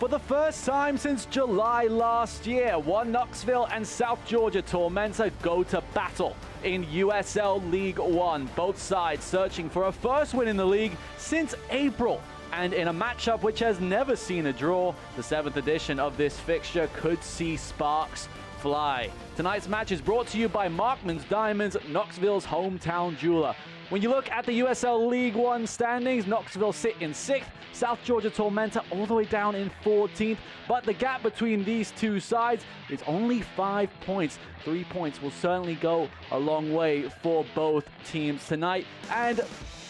For the first time since July last year, one Knoxville and South Georgia Tormenta go to battle in USL League One. Both sides searching for a first win in the league since April. And in a matchup which has never seen a draw, the 7th edition of this fixture could see sparks fly. Tonight's match is brought to you by Markman's Diamonds, Knoxville's hometown jeweler. When you look at the USL League One standings, Knoxville sit in 6th, South Georgia Tormenta all the way down in 14th, but the gap between these two sides is only 5 points. 3 points will certainly go a long way for both teams tonight, and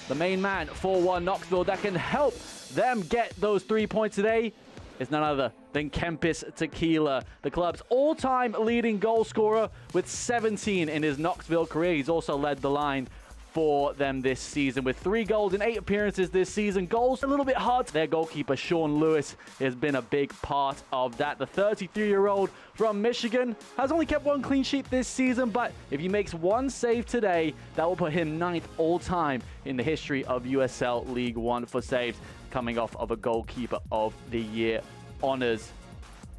the main man for one Knoxville that can help them get those 3 points today is none other than Kempis Tequila, the club's all-time leading goal scorer with 17 in his Knoxville career. He's also led the line for them this season with 3 goals in 8 appearances this season. Goals a little bit hard. Their goalkeeper, Sean Lewis, has been a big part of that. The 33-year-old from Michigan has only kept 1 clean sheet this season, but if he makes 1 save today, that will put him 9th all-time in the history of USL League One for saves, coming off of a Goalkeeper of the Year honors.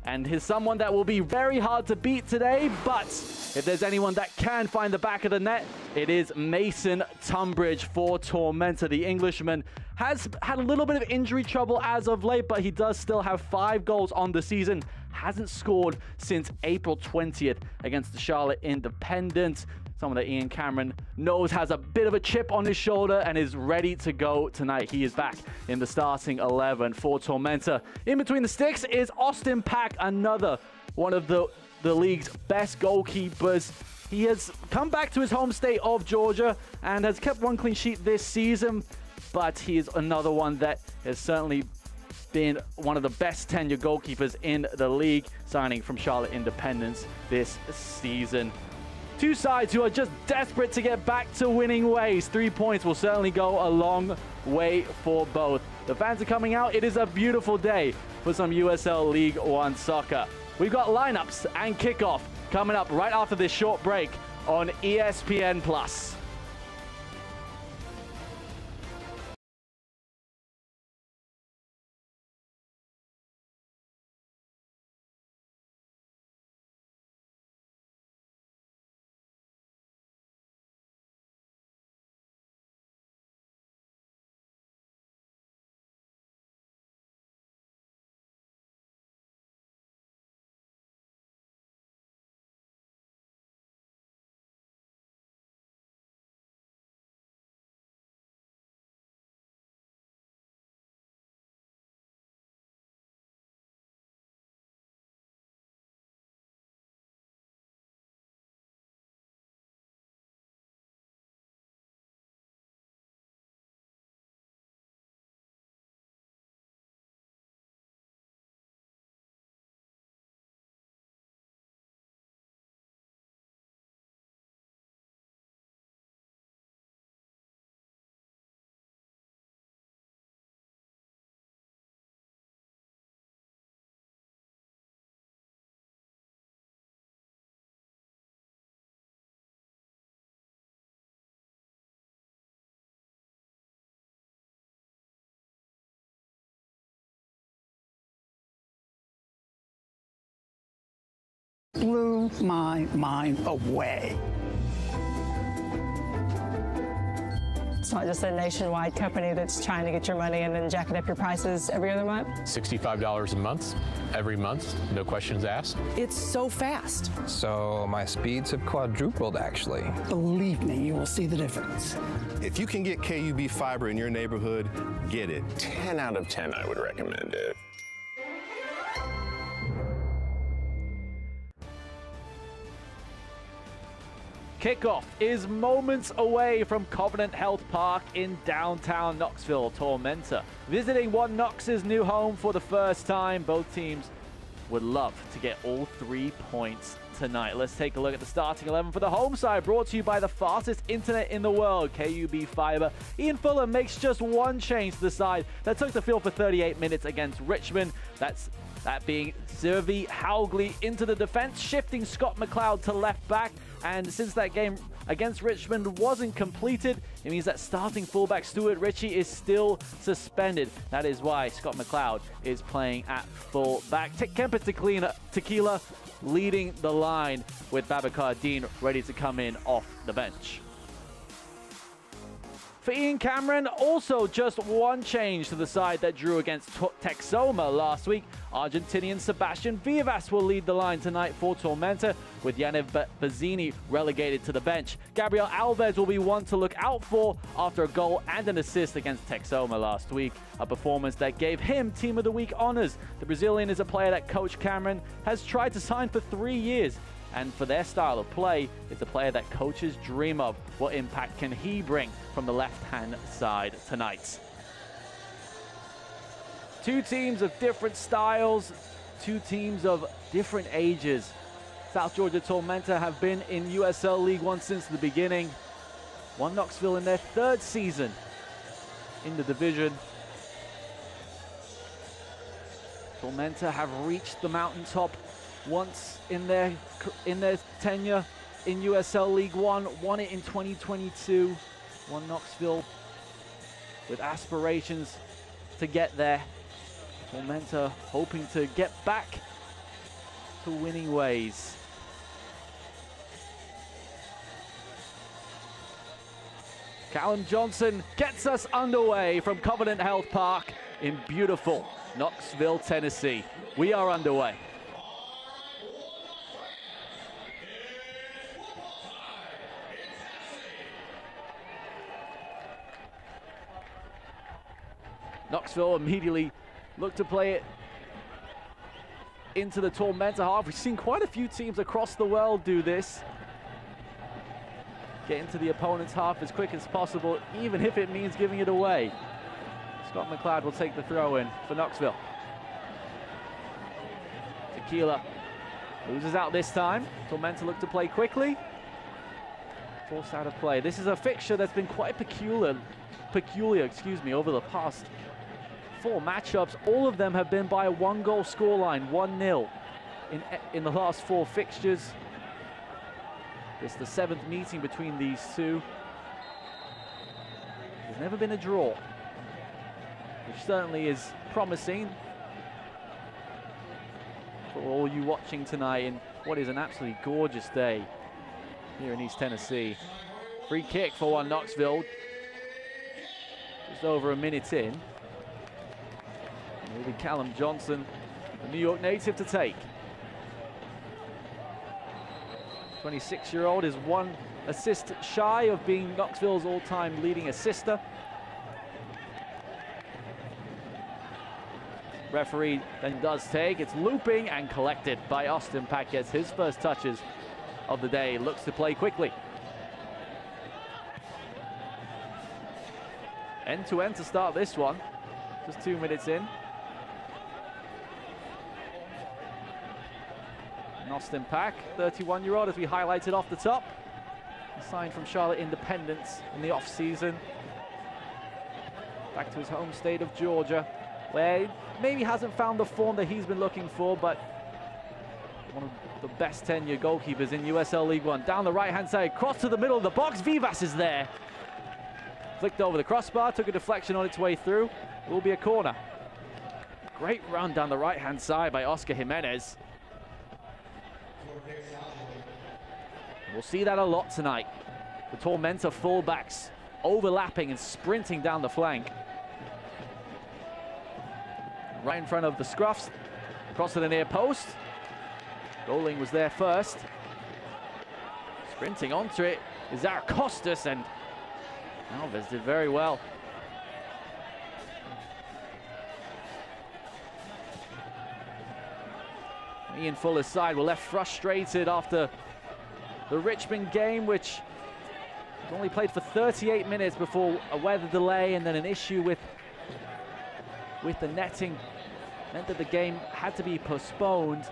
And he's someone that will be very hard to beat today, but if there's anyone that can find the back of the net, it is Mason Tunbridge for Tormenta. The Englishman has had a little bit of injury trouble as of late, but he does still have 5 goals on the season. Hasn't scored since April 20th against the Charlotte Independent. Someone that Ian Cameron knows has a bit of a chip on his shoulder and is ready to go tonight. He is back in the starting 11 for Tormenta. In between the sticks is Austin Pack, another one of the league's best goalkeepers. He has come back to his home state of Georgia and has kept 1 clean sheet this season, but he is another one that has certainly been one of the best tenure goalkeepers in the league, signing from Charlotte Independence this season. Two sides who are just desperate to get back to winning ways. 3 points will certainly go a long way for both. The fans are coming out. It is a beautiful day for some USL League One soccer. We've got lineups and kickoff coming up right after this short break on ESPN+. Blew my mind away. It's not just a nationwide company that's trying to get your money and then jacking up your prices every other month. $65 a month, every month, no questions asked. It's so fast. So my speeds have quadrupled, actually. Believe me, you will see the difference. If you can get KUB fiber in your neighborhood, get it. 10 out of 10, I would recommend it. Kickoff is moments away from Covenant Health Park in downtown Knoxville. Tormenta visiting One Knox's new home for the first time. Both teams would love to get all 3 points tonight. Let's take a look at the starting 11 for the home side, brought to you by the fastest internet in the world, KUB Fiber. Ian Fuller makes just 1 change to the side that took the field for 38 minutes against Richmond. That being Zervi Haugley into the defense, shifting Scott McLeod to left back. And since that game, against Richmond wasn't completed. It means that starting fullback Stuart Ritchie is still suspended. That is why Scott McLeod is playing at fullback. Kemper Tequila leading the line with Babacar Dean ready to come in off the bench. For Ian Cameron, also just one change to the side that drew against Texoma last week. Argentinian Sebastian Vivas will lead the line tonight for Tormenta, with Yanev Bazzini relegated to the bench. Gabriel Alves will be one to look out for after a goal and an assist against Texoma last week, a performance that gave him Team of the Week honors. The Brazilian is a player that Coach Cameron has tried to sign for 3 years, and for their style of play, it's a player that coaches dream of. What impact can he bring from the left-hand side tonight? Two teams of different styles, two teams of different ages. South Georgia Tormenta have been in USL League One since the beginning. One Knoxville in their 3rd season in the division. Tormenta have reached the mountaintop once in their tenure in USL League One, won it in 2022. One Knoxville with aspirations to get there. Tormenta hoping to get back to winning ways. Callum Johnson gets us underway from Covenant Health Park in beautiful Knoxville, Tennessee. We are underway. Knoxville immediately look to play it into the Tormenta half. We've seen quite a few teams across the world do this. Get into the opponent's half as quick as possible, even if it means giving it away. Scott McLeod will take the throw in for Knoxville. Tequila loses out this time. Tormenta look to play quickly. Forced out of play. This is a fixture that's been quite peculiar, over the past 4 matchups. All of them have been by a 1-goal scoreline, 1-0 in the last 4 fixtures. It's the 7th meeting between these two. There's never been a draw, which certainly is promising for all you watching tonight in what is an absolutely gorgeous day here in East Tennessee. Free kick for One Knoxville. Just over a minute in. Maybe Callum Johnson, the New York native, to take. 26-year-old is 1 assist shy of being Knoxville's all-time leading assister. Referee then does take. It's looping and collected by Austin Pack. Gets his first touches of the day. Looks to play quickly. End-to-end to start this one. Just 2 minutes in. Austin Pack, 31-year-old, as we highlighted off the top. Signed from Charlotte Independence in the off-season. Back to his home state of Georgia, where he maybe hasn't found the form that he's been looking for, but one of the best tenure goalkeepers in USL League One. Down the right-hand side, cross to the middle of the box. Vivas is there. Flicked over the crossbar, took a deflection on its way through. It will be a corner. Great run down the right-hand side by Oscar Jimenez. We'll see that a lot tonight. The Tormenta fullbacks overlapping and sprinting down the flank. Right in front of the Scruffs, across to the near post. Goaling was there first. Sprinting onto it is Zaracostas, and Alves did very well. Ian Fuller's side were left frustrated after the Richmond game, which only played for 38 minutes before a weather delay and then an issue with the netting meant that the game had to be postponed.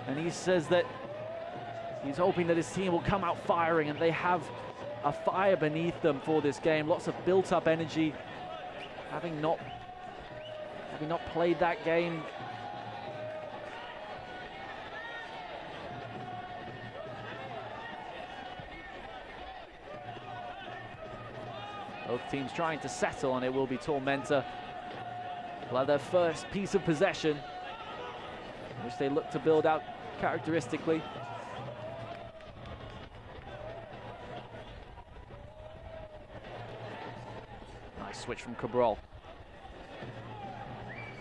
And he says that he's hoping that his team will come out firing, and they have a fire beneath them for this game. Lots of built-up energy, having not played that game. Both teams trying to settle, and it will be Tormenta. Will have their first piece of possession, which they look to build out characteristically. Nice switch from Cabral.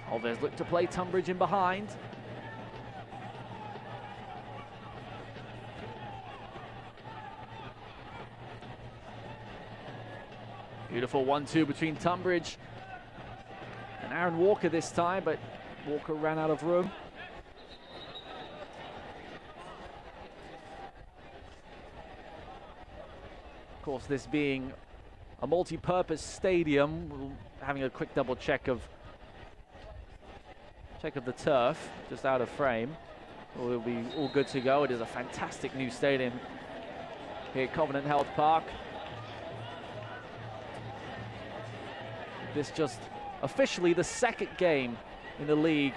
Alves look to play Tunbridge in behind. Beautiful 1-2 between Tunbridge and Aaron Walker this time, but Walker ran out of room. Of course, this being a multi-purpose stadium, having a quick double check of the turf, just out of frame. We'll be all good to go. It is a fantastic new stadium here at Covenant Health Park. This just officially the second game in the league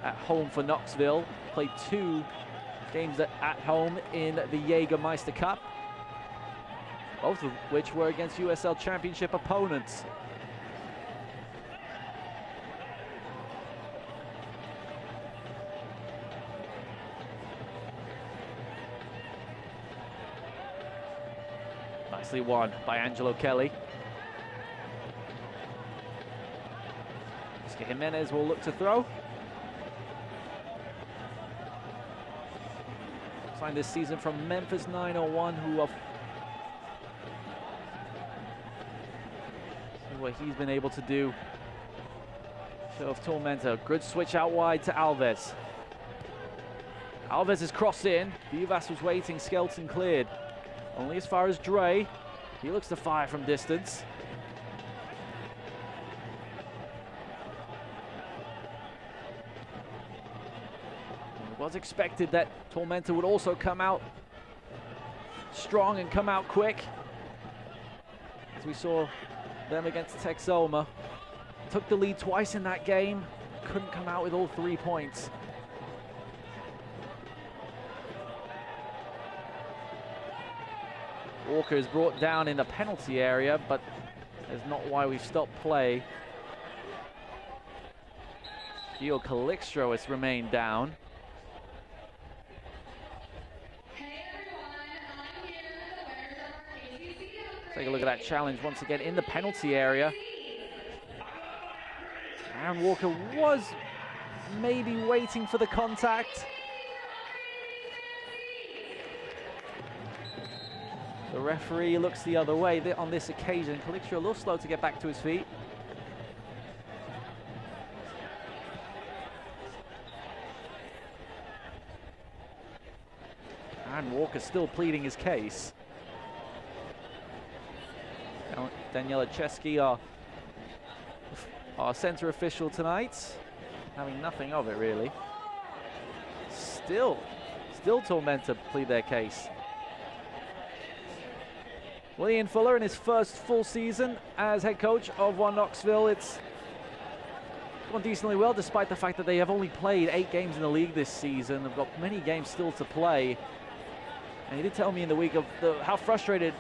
at home for Knoxville. Played 2 games at home in the Jägermeister Cup, both of which were against USL Championship opponents. Nicely won by Angelo Kelly. Jimenez will look to throw. Signed this season from Memphis 901, who are see what he's been able to do. Show of Tormenta. Good switch out wide to Alves. Alves is crossed in. Vivas was waiting. Skelton cleared. Only as far as Dre. He looks to fire from distance. It was expected that Tormenta would also come out strong and come out quick, as we saw them against Texoma. Took the lead twice in that game, couldn't come out with all 3 points. Walker is brought down in the penalty area, but that's not why we've stopped play. Gio Calixtro has remained down. Take a look at that challenge once again in the penalty area. Aaron Walker was maybe waiting for the contact. The referee looks the other way on this occasion. Calixtro a little slow to get back to his feet. Aaron Walker still pleading his case. Daniela Chesky, our center official tonight, having nothing of it really. Still Tormenta plead their case. Well, Ian Fuller in his first full season as head coach of One Knoxville, it's gone decently well despite the fact that they have only played 8 games in the league this season. They've got many games still to play. And he did tell me in the week of how frustrated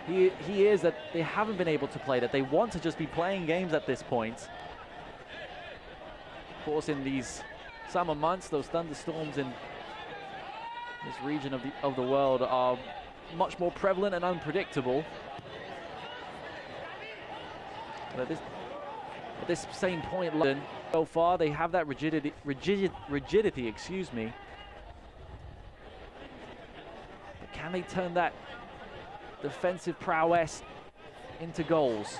he is that they haven't been able to play, that they want to just be playing games at this point. Of course, in these summer months, those thunderstorms in this region of the world are much more prevalent and unpredictable. But at this same point, London, so far they have that rigidity, excuse me. But can they turn that defensive prowess into goals?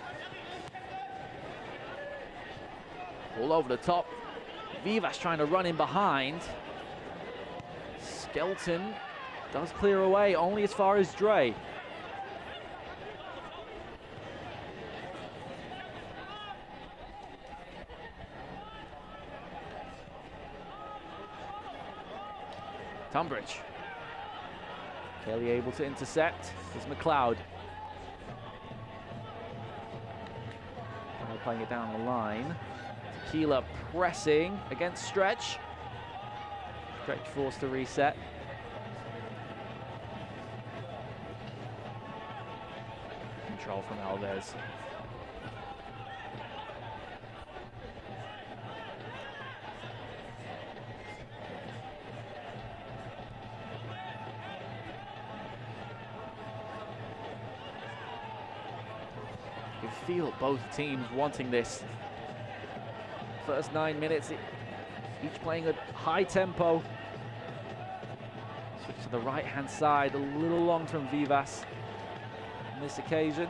All over the top. Vivas trying to run in behind. Skelton does clear away, only as far as Dre. Tunbridge. Kelly able to intercept. There's McLeod. Playing it down the line. Tequila pressing against Stretch. Stretch forced to reset. control from Alves. You feel both teams wanting this. First 9 minutes, each playing at high tempo. Switch to the right-hand side, a little long from Vivas on this occasion.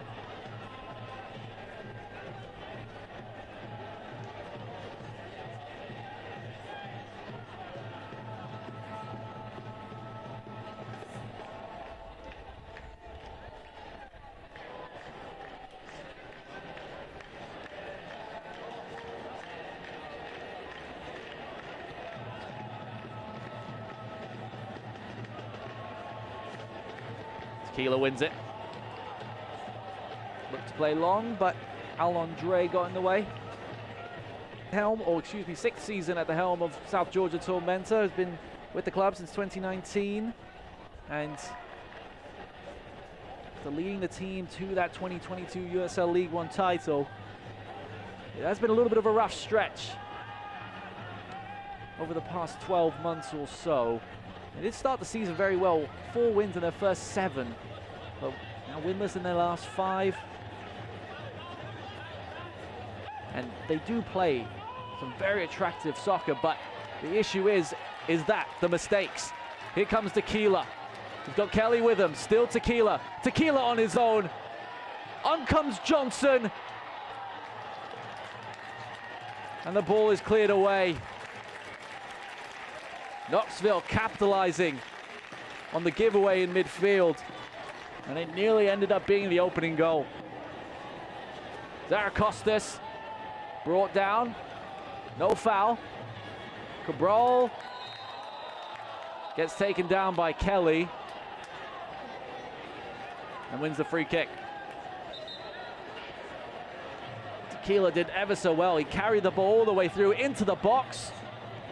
Tequila wins it. Looked to play long, but Alondre got in the way. Sixth season at the helm of South Georgia Tormenta, has been with the club since 2019, and after leading the team to that 2022 USL League One title, it has been a little bit of a rough stretch over the past 12 months or so. They did start the season very well, 4 wins in their first 7, but now winless in their last 5. And they do play some very attractive soccer, but the issue is that the mistakes. Here comes Tequila. He's got Kelly with him, still Tequila. Tequila on his own. On comes Johnson. And the ball is cleared away. Knoxville capitalizing on the giveaway in midfield, and it nearly ended up being the opening goal. Zaracostas brought down, no foul. Cabral gets taken down by Kelly and wins the free kick. Tequila did ever so well. He carried the ball all the way through into the box.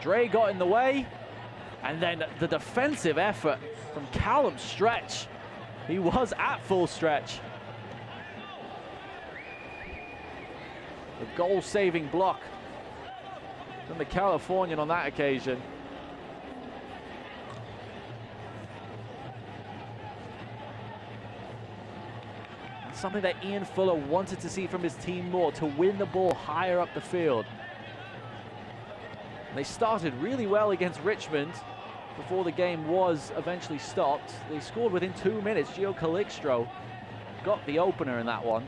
Dre got in the way. And then the defensive effort from Callum Stretch. He was at full stretch. The goal-saving block from the Californian on that occasion. And something that Ian Fuller wanted to see from his team more, to win the ball higher up the field. And they started really well against Richmond before the game was eventually stopped. They scored within 2 minutes. Gio Calixtro got the opener in that one,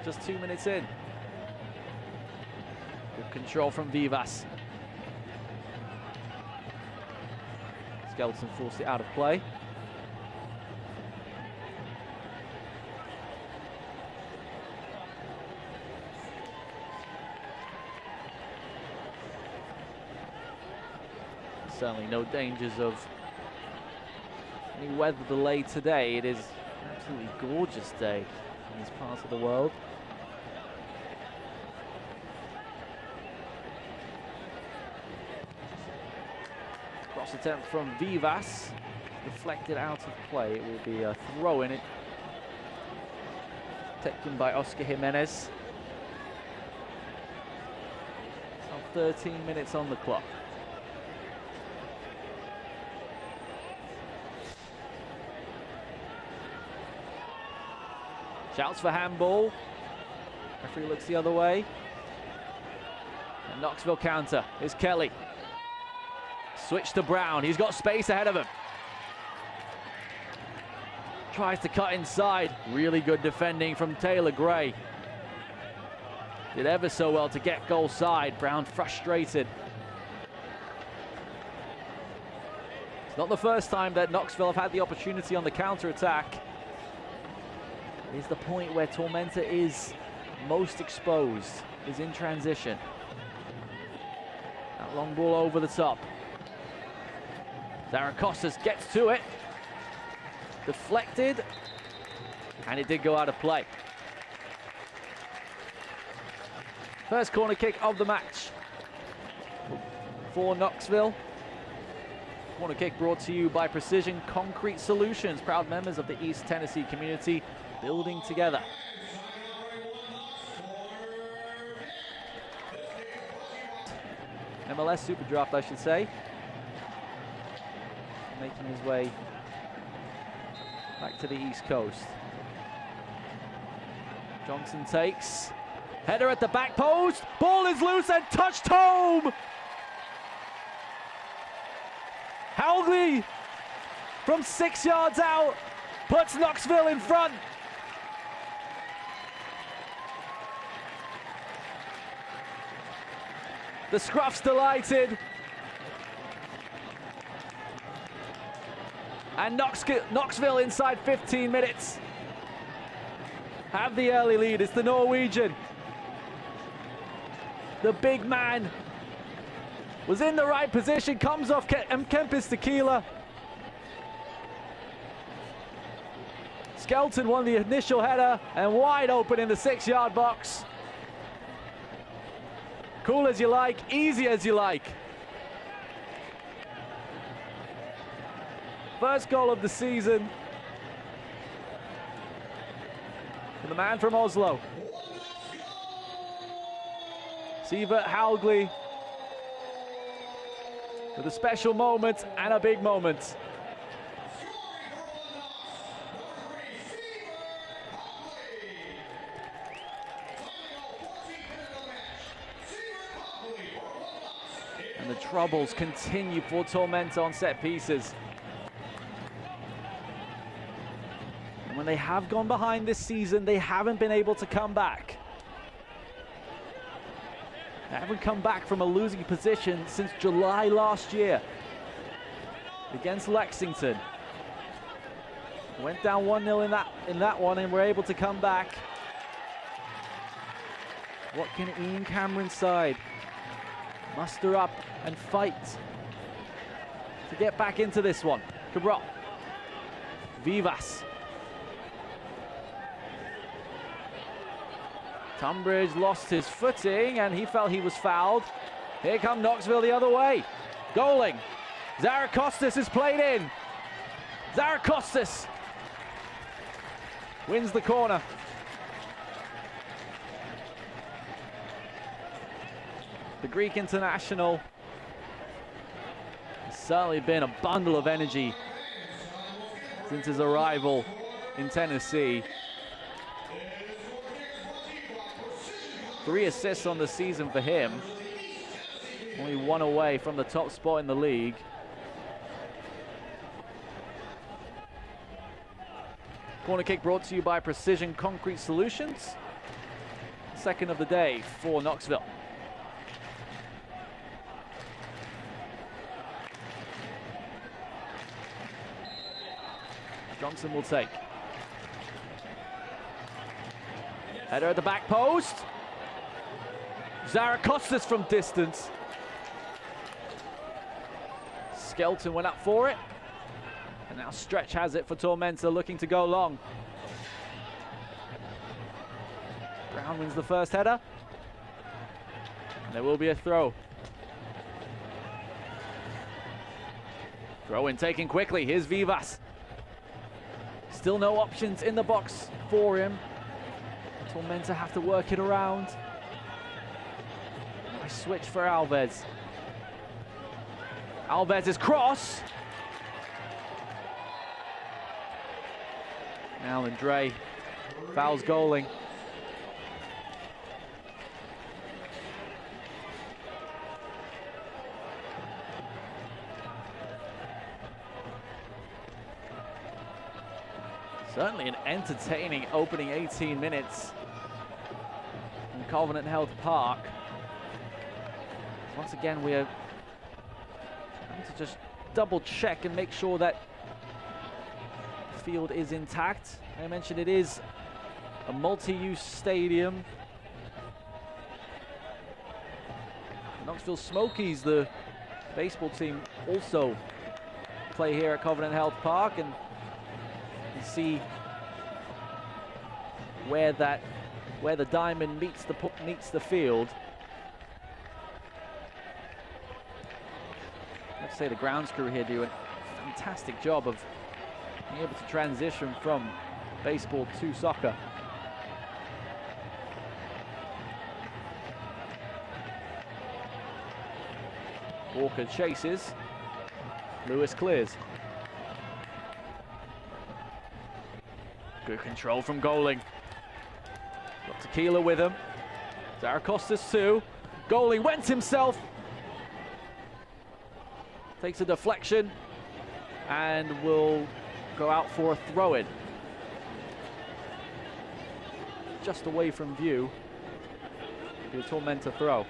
just 2 minutes in. Good control from Vivas. Skeleton forced it out of play. Certainly no dangers of any weather delay today. It is an absolutely gorgeous day in this part of the world. Cross attempt from Vivas, deflected out of play. It will be a throw in it, taken by Oscar Jimenez. Now 13 minutes on the clock. Shouts for handball. Referee looks the other way. And Knoxville counter. Here's Kelly. Switch to Brown. He's got space ahead of him. Tries to cut inside. Really good defending from Taylor Gray. Did ever so well to get goal side. Brown frustrated. It's not the first time that Knoxville have had the opportunity on the counter-attack. Is the point where Tormenta is most exposed, is in transition. That long ball over the top. Zaracostas gets to it. Deflected. And it did go out of play. First corner kick of the match for Knoxville. Corner kick brought to you by Precision Concrete Solutions, proud members of the East Tennessee community, building together. MLS Super Draft, I should say. Making his way back to the East Coast. Johnson takes. Header at the back post. Ball is loose and touched home. Howgley from 6 yards out puts Knoxville in front. The scruff's delighted. And Knoxville inside 15 minutes have the early lead. It's the Norwegian. The big man was in the right position, comes off Kempis Tequila. Skelton won the initial header and wide open in the 6-yard box. Cool as you like, easy as you like. First goal of the season for the man from Oslo. Sivert Haugley with a special moment and a big moment. And the troubles continue for Tormenta on set pieces. And when they have gone behind this season, they haven't been able to come back. They haven't come back from a losing position since July last year against Lexington. Went down 1-0 in that one and were able to come back. What can Ian Cameron's side muster up and fight to get back into this one? Cabral, Vivas. Tunbridge lost his footing and he felt he was fouled. Here come Knoxville the other way. Goaling. Zarakostas is played in. Zarakostas wins the corner. The Greek international has certainly been a bundle of energy since his arrival in Tennessee. 3 assists on the season for him. Only 1 away from the top spot in the league. Corner kick brought to you by Precision Concrete Solutions. Second of the day for Knoxville. Johnson will take. Header at the back post. Zarakostas from distance. Skelton went up for it. And now Stretch has it for Tormenta, looking to go long. Brown wins the first header. And there will be a throw. Throw in taken quickly. Here's Vivas. Still no options in the box for him. Tormenta have to work it around. Nice switch for Alves. Alves' cross. Now Andre fouls goaling. Certainly an entertaining opening 18 minutes in Covenant Health Park. Once again, we're trying to just double check and make sure that the field is intact. I mentioned it is a multi-use stadium. Knoxville Smokies, the baseball team, also play here at Covenant Health Park, and you see where the diamond meets the field. I have to say the grounds crew here do a fantastic job of being able to transition from baseball to soccer. Walker chases. Lewis clears. Good control from Goaling. Got Tequila with him. Zaracostas too. Goaling went himself. Takes a deflection and will go out for a throw-in. Just away from view. Be a Tormenta throw.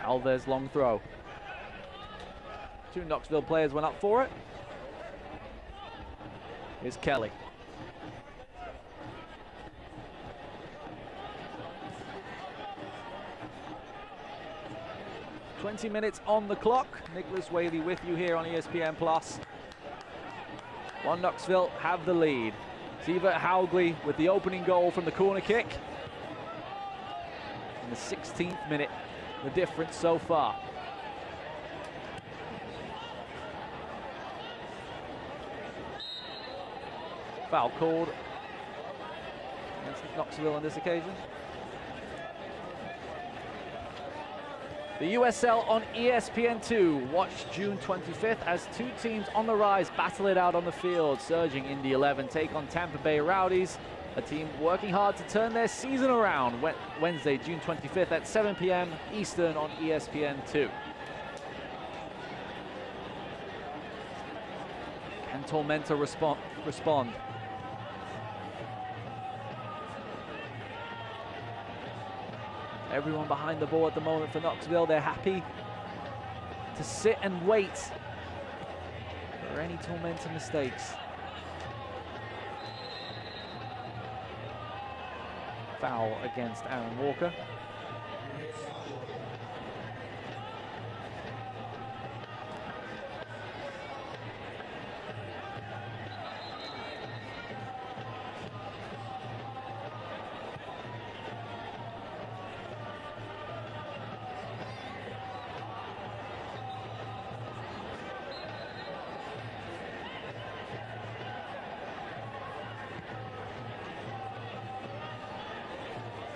Alves long throw. Two Knoxville players went up for it. Here's Kelly. "20 minutes on the clock. Nicholas Whaley with you here on ESPN Plus. One Knoxville have the lead. Sievert Haugli with the opening goal from the corner kick. In the 16th minute, the difference so far. Foul called against Knoxville on this occasion. The USL on ESPN2. Watch June 25th as two teams on the rise battle it out on the field. Surging Indy 11 take on Tampa Bay Rowdies, a team working hard to turn their season around. Wednesday, June 25th at 7 p.m. Eastern on ESPN2. Can Tormenta respond? Everyone behind the ball at the moment for Knoxville. They're happy to sit and wait for any Tormenta mistakes. Foul against Aaron Walker.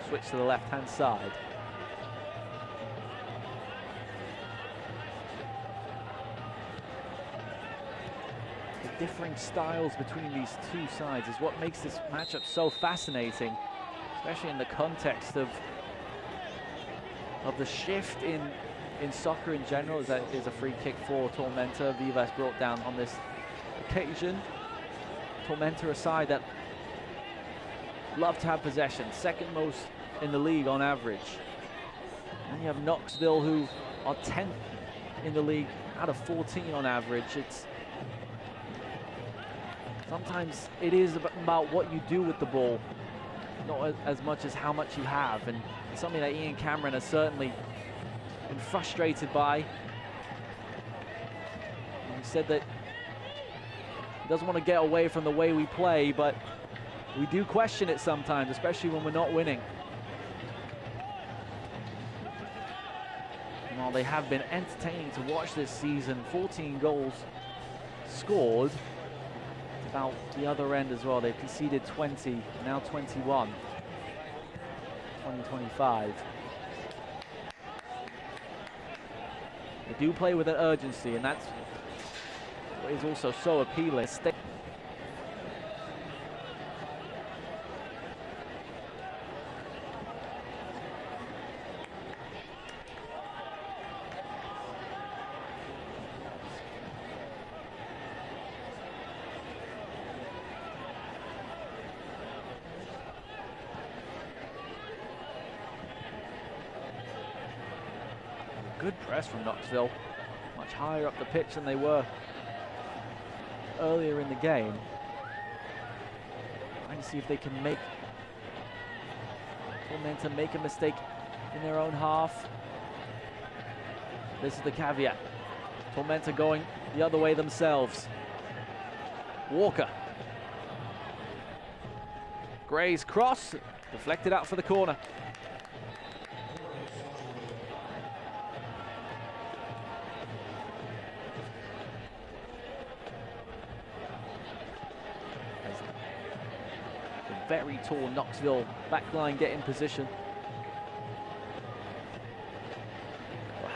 Switch to the left-hand side. The differing styles between these two sides is what makes this matchup so fascinating, especially in the context of the shift in soccer in general. That is a free kick for Tormenta. Vivas brought down on this occasion. Tormenta, a side that love to have possession, second most in the league on average. And you have Knoxville, who are 10th in the league out of 14 on average. Sometimes it is about what you do with the ball, not as much as how much you have, and it's something that Ian Cameron has certainly been frustrated by. He said that he doesn't want to get away from the way we play, but we do question it sometimes, especially when we're not winning. And while they have been entertaining to watch this season, 14 goals scored. It's about the other end as well. They've conceded 20, now 21. 20-25. They do play with an urgency, and that's what is also so appealing. Good press from Knoxville, much higher up the pitch than they were earlier in the game. Trying to see if they can make Tormenta make a mistake in their own half. This is the caveat. Tormenta going the other way themselves. Walker. Gray's cross, deflected out for the corner. very tall Knoxville backline get in position.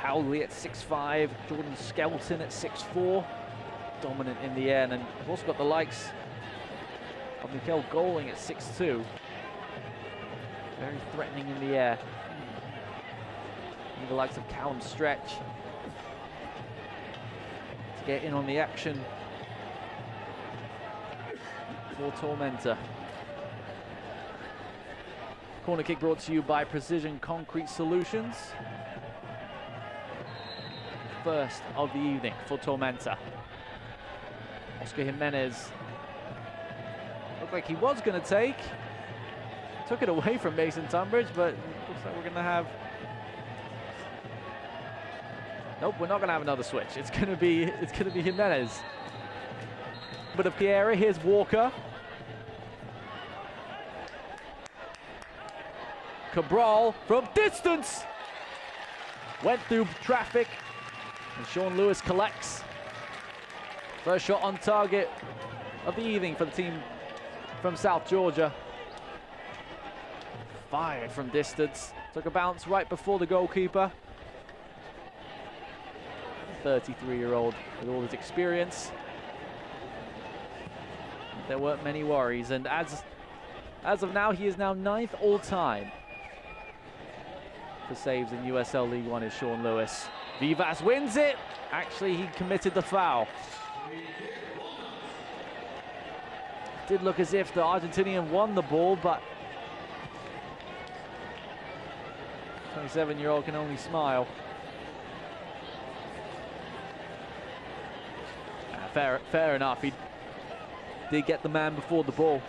Howley at 6'5", Jordan Skelton at 6'4", dominant in the air, and then we've also got the likes of Mikhail Goling at 6'2", very threatening in the air. And the likes of Callum Stretch to get in on the action for Tormenta. Corner kick brought to you by Precision Concrete Solutions. First of the evening for Tormenta. Oscar Jimenez looked like he was going to take. Took it away from Mason Tunbridge, but looks like we're going to have... Nope, we're not going to have another switch. It's going to be Jimenez. Bit of Pierre. Here's Walker. Cabral from distance. Went through traffic. And Sean Lewis collects. First shot on target of the evening for the team from South Georgia. Fired from distance. Took a bounce right before the goalkeeper. 33-year-old with all his experience. There weren't many worries, and as of now, he is now 9th all-time for saves in USL League One is Sean Lewis. Vivas wins it. Actually, he committed the foul. Did look as if the Argentinian won the ball, but 27-year-old can only smile. Fair enough. He did get the man before the ball.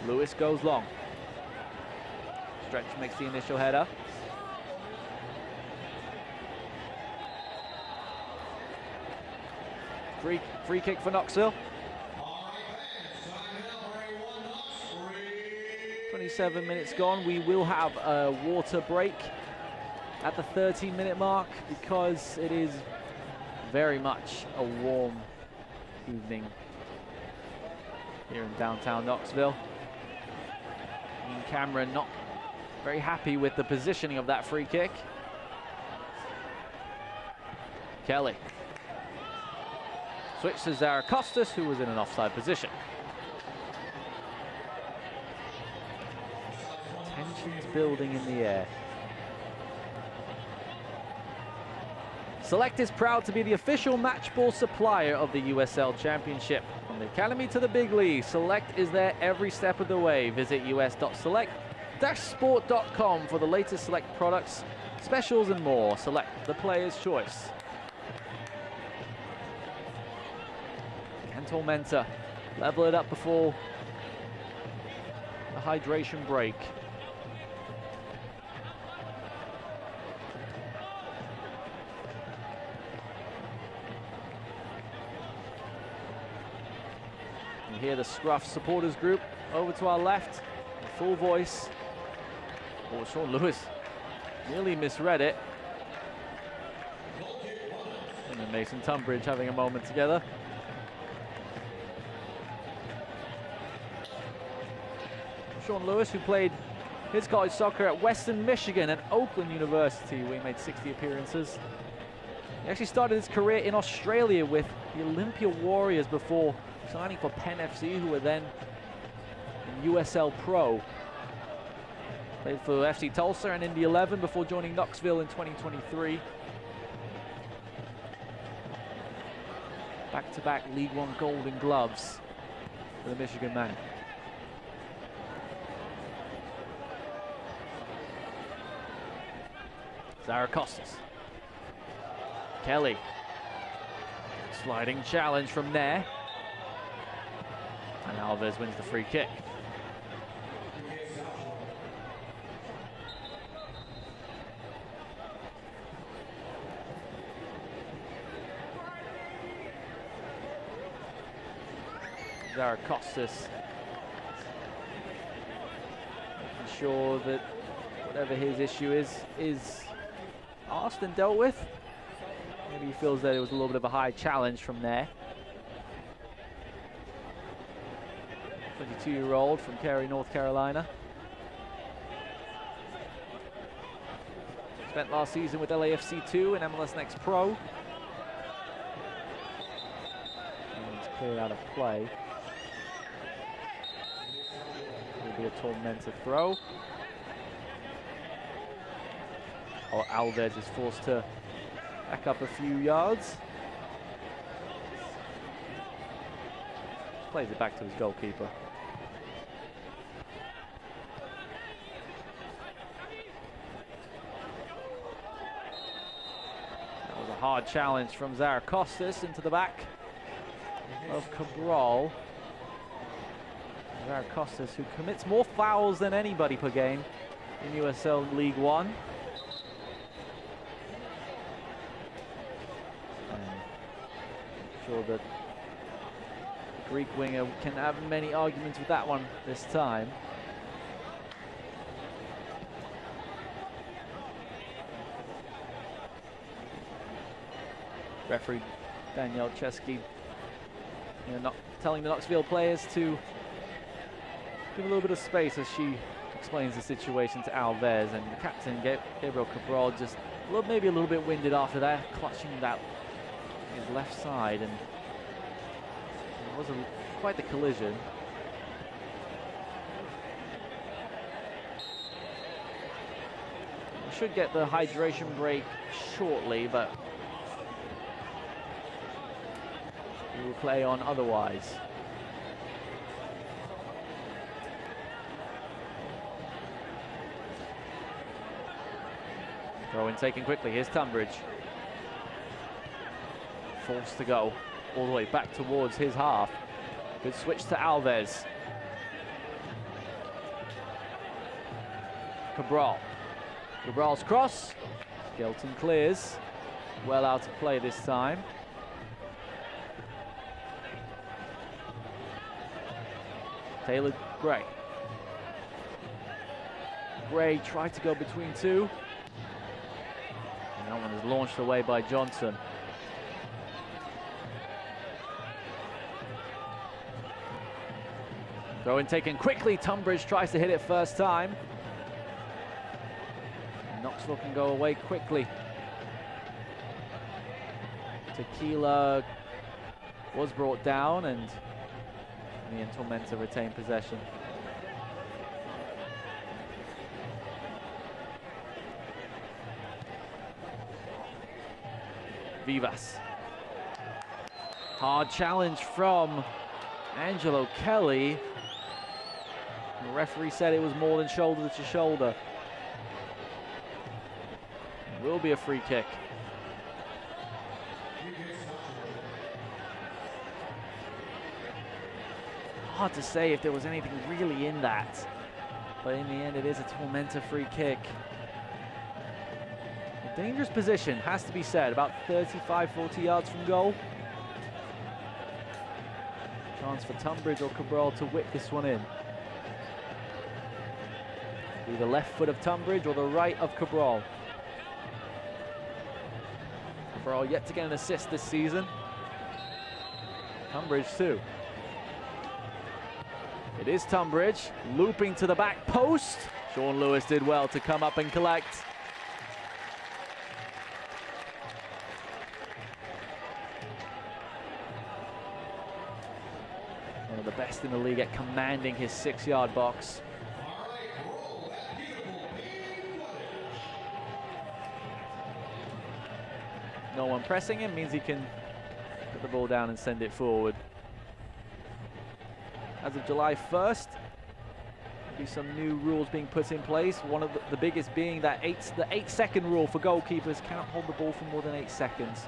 Lewis goes long. Stretch makes the initial header. Free kick for Knoxville. 27 minutes gone. We will have a water break at the 13-minute mark because it is very much a warm evening here in downtown Knoxville. Ian Cameron not very happy with the positioning of that free kick. Kelly. Switch to Zarakostas, who was in an offside position. Tensions building in the air. Select is proud to be the official match ball supplier of the USL Championship. From the academy to the big league, Select is there every step of the way. Visit us.select-sport.com for the latest Select products, specials and more. Select, the player's choice. And Tormenta level it up before the hydration break. Here the Scruff supporters group over to our left, full voice. Oh, Sean Lewis nearly misread it. And then Mason Tunbridge having a moment together. Sean Lewis, who played his college soccer at Western Michigan and Oakland University, where he made 60 appearances. He actually started his career in Australia with the Olympia Warriors before signing for Penn FC, who were then in USL Pro. Played for FC Tulsa and Indy 11 before joining Knoxville in 2023. Back-to-back League One Golden Gloves for the Michigan man. Zarakostas. Kelly. Sliding challenge from there. And Alves wins the free kick. Zarakostas making sure that whatever his issue is asked and dealt with. Maybe he feels that it was a little bit of a high challenge from there. 22-year-old from Cary, North Carolina. Spent last season with LAFC 2 and MLS Next Pro. And he's cleared out of play. Will be a Tormenta throw. Oh, Alves is forced to back up a few yards. Plays it back to his goalkeeper. That was a hard challenge from Zarakostas into the back of Cabral. Zarakostas, who commits more fouls than anybody per game in USL League One. Sure that the Greek winger can have many arguments with that one this time. Referee Daniel Chesky, not telling the Knoxville players to give a little bit of space as she explains the situation to Alves, and the captain Gabriel Cabral just maybe a little bit winded after that, clutching that his left side, and it was quite the collision. We should get the hydration break shortly, but we will play on otherwise. Throw in taken quickly. Here's Tunbridge. Forced to go all the way back towards his half. Good switch to Alves. Cabral. Cabral's cross. Skelton clears. Well out of play this time. Taylor Gray. Gray tried to go between two. And that one is launched away by Johnson. Throw in taken quickly. Tunbridge tries to hit it first time. Knoxville can go away quickly. Tequila was brought down, and me and Tormenta retain possession. Vivas. Hard challenge from Angelo Kelly. The referee said it was more than shoulder to shoulder. It will be a free kick. Hard to say if there was anything really in that, but in the end it is a Tormenta free kick. A dangerous position, has to be said, about 35-40 yards from goal. Chance for Tunbridge or Cabral to whip this one in. Be the left foot of Tunbridge or the right of Cabral. Cabral yet to get an assist this season. Tunbridge too. It is Tunbridge, looping to the back post. Sean Lewis did well to come up and collect. One of the best in the league at commanding his 6-yard box. No one pressing him means he can put the ball down and send it forward. As of July 1st, there'll be some new rules being put in place. One of the biggest being that the 8-second rule for goalkeepers. Cannot hold the ball for more than 8 seconds.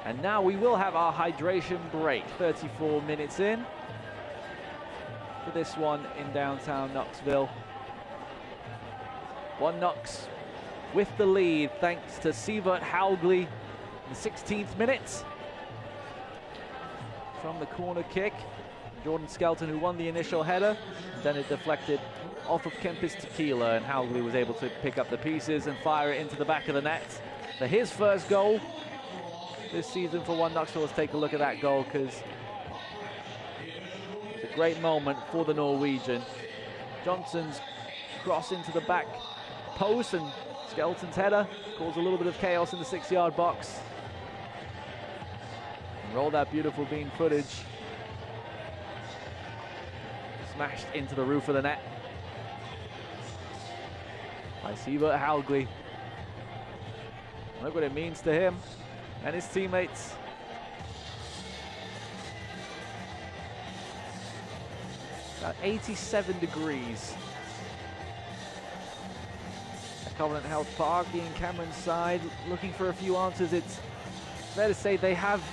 And now we will have our hydration break. 34 minutes in for this one in downtown Knoxville. 1 Knox with the lead thanks to Sievert Haugley in the 16th minute. From the corner kick, Jordan Skelton, who won the initial header, then it deflected off of Kempis Tequila, and Howgley was able to pick up the pieces and fire it into the back of the net for his first goal this season for One Knoxville. Let's take a look at that goal, because it's a great moment for the Norwegian. Johnson's cross into the back post, and Skeleton's header caused a little bit of chaos in the 6-yard box. And rolled that beautiful beam footage. Smashed into the roof of the net by Sievert Howgley. Look what it means to him and his teammates. About 87 degrees at Covenant Health Park. Ian Cameron's side looking for a few answers. It's fair to say they have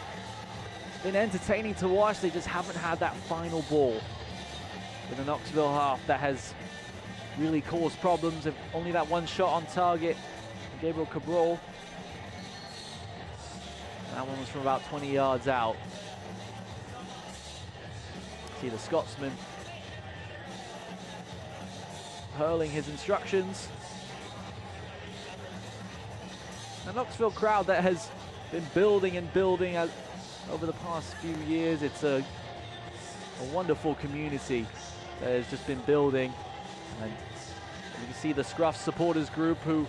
been entertaining to watch. They just haven't had that final ball in the Knoxville half that has really caused problems. If only that one shot on target, Gabriel Cabral. That one was from about 20 yards out. See the Scotsman hurling his instructions. A Knoxville crowd that has been building and building over the past few years. It's a wonderful community that has just been building. And you can see the Scruff supporters group, who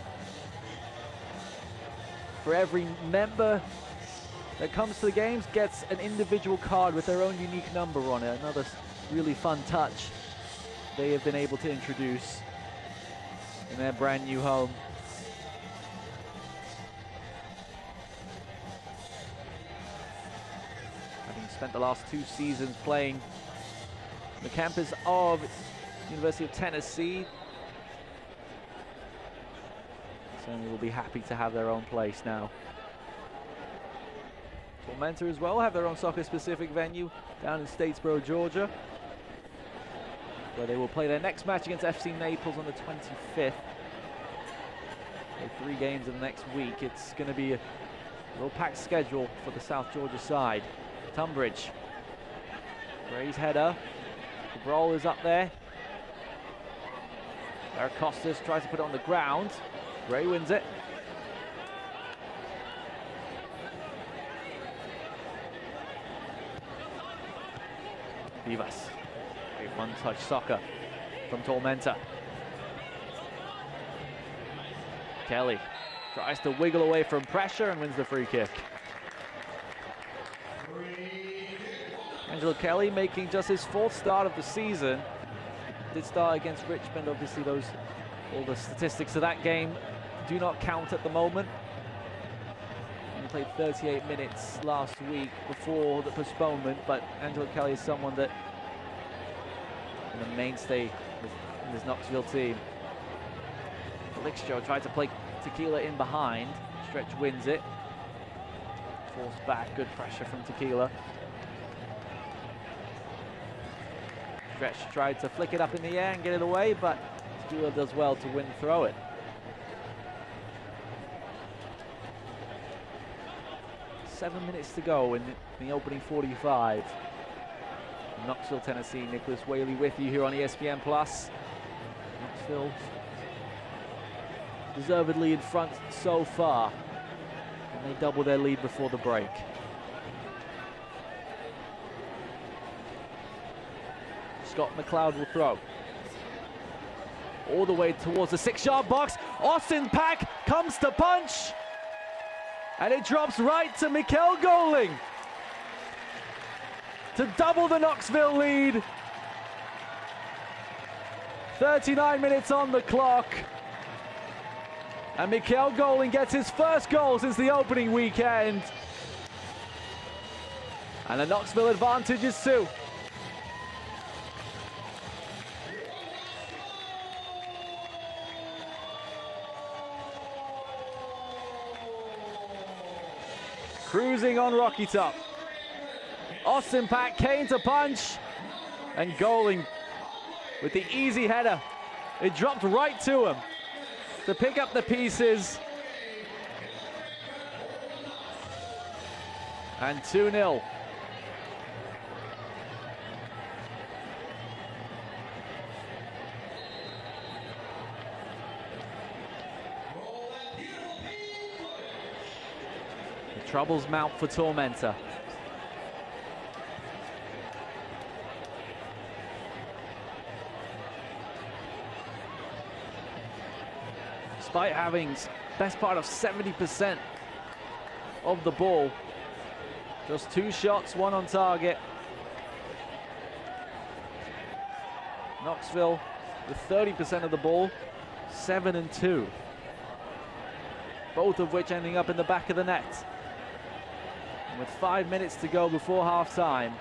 for every member that comes to the games gets an individual card with their own unique number on it. Another really fun touch they have been able to introduce in their brand new home. Having spent the last 2 seasons playing the campus of University of Tennessee, certainly will be happy to have their own place now. Tormenta as well have their own soccer-specific venue down in Statesboro, Georgia, where they will play their next match against FC Naples on the 25th. So 3 games in the next week. It's going to be a real packed schedule for the South Georgia side. Tunbridge, Gray's header. Cabral is up there. Eric Costas tries to put it on the ground. Gray wins it. Vivas. Great one-touch soccer from Tormenta. Kelly tries to wiggle away from pressure and wins the free kick. Angelo Kelly making just his 4th start of the season. Did start against Richmond. Obviously, all the statistics of that game do not count at the moment. He played 38 minutes last week before the postponement, but Angelo Kelly is someone that is a mainstay in this Knoxville team. Felixio tried to play Tequila in behind. Stretch wins it. Forced back, good pressure from Tequila. Stretch tried to flick it up in the air and get it away, but Tequila does well to win throw it. 7 minutes to go in the opening 45. Knoxville, Tennessee. Nicholas Whaley with you here on ESPN+. Knoxville deservedly in front so far, and they double their lead before the break. Scott McLeod will throw all the way towards the 6-yard box. Austin Pack comes to punch, and it drops right to Mikkel Goling to double the Knoxville lead. 39 minutes on the clock, and Mikkel Goling gets his first goal since the opening weekend, and the Knoxville advantage is 2. Cruising on Rocky Top. Austin Pack came to punch, and Goling with the easy header. It dropped right to him to pick up the pieces. And 2-0. Troubles mount for Tormenta. Despite having best part of 70% of the ball, just 2 shots, 1 on target. Knoxville with 30% of the ball, 7 and 2. Both of which ending up in the back of the net. And with 5 minutes to go before half-time,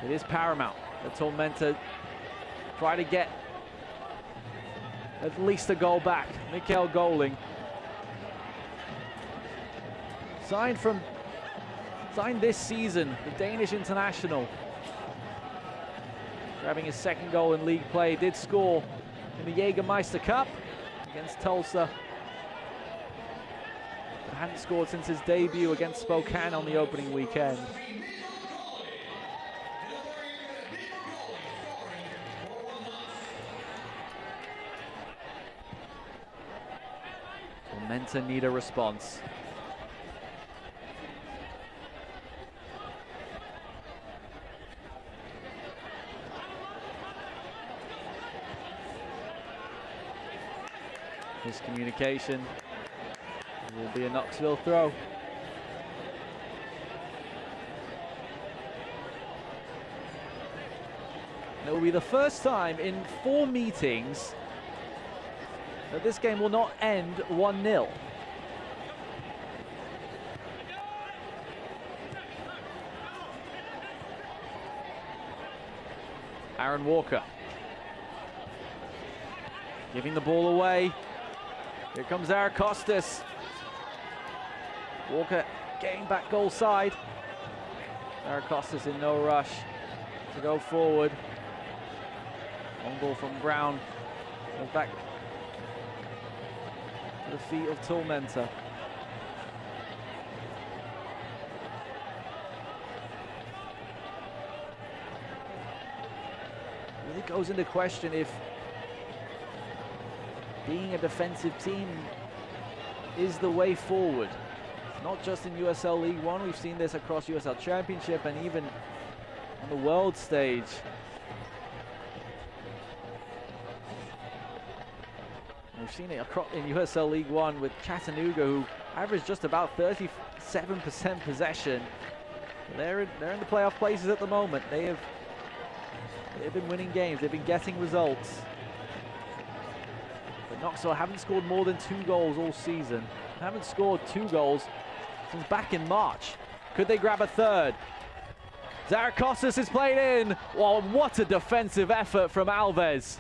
it is paramount that Tormenta try to get at least a goal back. Mikkel Goling, signed this season, the Danish international, grabbing his 2nd goal in league play, did score in the Jägermeister Cup against Tulsa. But hadn't scored since his debut against Spokane on the opening weekend. Tormenta need a response. Miscommunication. It will be a Knoxville throw. And it will be the first time in 4 meetings that this game will not end 1-0. Aaron Walker giving the ball away. Here comes Arakostas. Walker getting back goal side. Arakostas in no rush to go forward. Long ball from Brown. Goes back to the feet of Tormenta. Really goes into question if being a defensive team is the way forward. Not just in USL League One, we've seen this across USL Championship and even on the world stage. We've seen it across in USL League One with Chattanooga, who averaged just about 37% possession. They're in the playoff places at the moment. They've been winning games. They've been getting results. But Knoxville haven't scored more than 2 goals all season. Haven't scored 2 goals since back in March. Could they grab a 3rd? Zarakostas is played in. Well, what a defensive effort from Alves.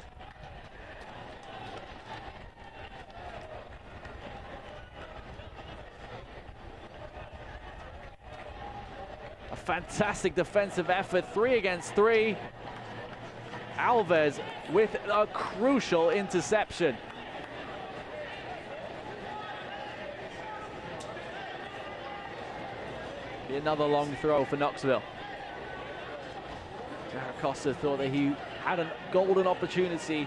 A fantastic defensive effort, 3 against 3. Alves with a crucial interception. Be another long throw for Knoxville. Costa thought that he had a golden opportunity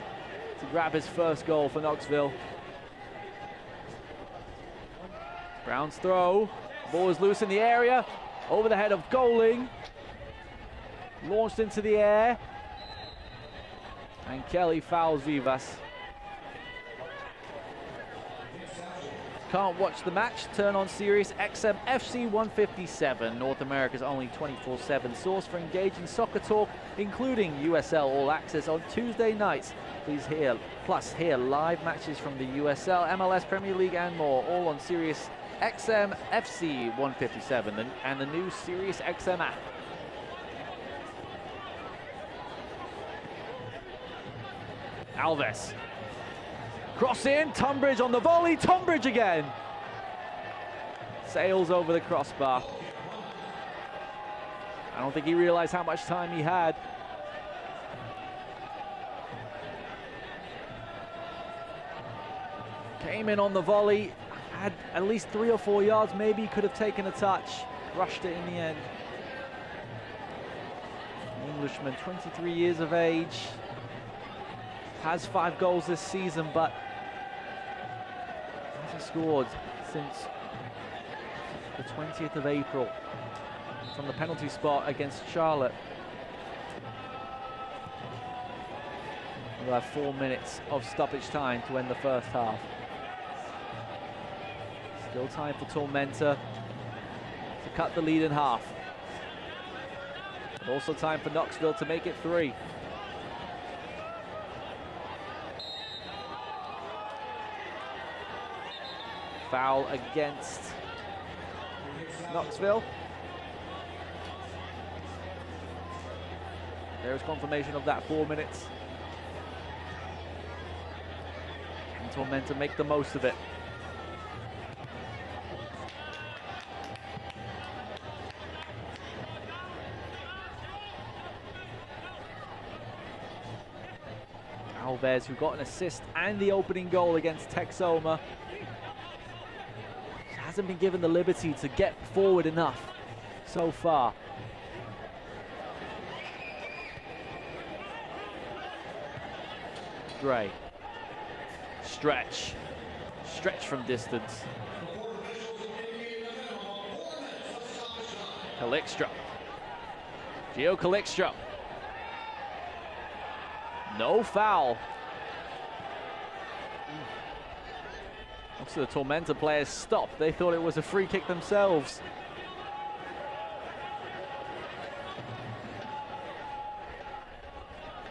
to grab his 1st goal for Knoxville. Brown's throw. Ball is loose in the area. Over the head of Goling. Launched into the air. And Kelly fouls Vivas. Can't watch the match? Turn on Sirius XM FC 157, North America's only 24/7 source for engaging soccer talk, including USL All Access on Tuesday nights. Plus hear live matches from the USL, MLS Premier League and more, all on Sirius XM FC 157 and the new Sirius XM app. Alves. Cross in, Tunbridge on the volley, Tunbridge again. Sails over the crossbar. I don't think he realized how much time he had. Came in on the volley, had at least 3 or 4 yards, maybe could have taken a touch, rushed it in the end. An Englishman, 23 years of age, has 5 goals this season, but hasn't scored since the 20th of April from the penalty spot against Charlotte. We'll have 4 minutes of stoppage time to end the first half. Still time for Tormenta to cut the lead in half. But also time for Knoxville to make it 3. Foul against Knoxville. There's confirmation of that 4 minutes. And Tormenta make the most of it. Alves, who got an assist and the opening goal against Texoma, hasn't been given the liberty to get forward enough so far. Gray. Stretch from distance. Calixtra. Gio Calixtra. No foul. So the Tormenta players stopped. They thought it was a free kick themselves.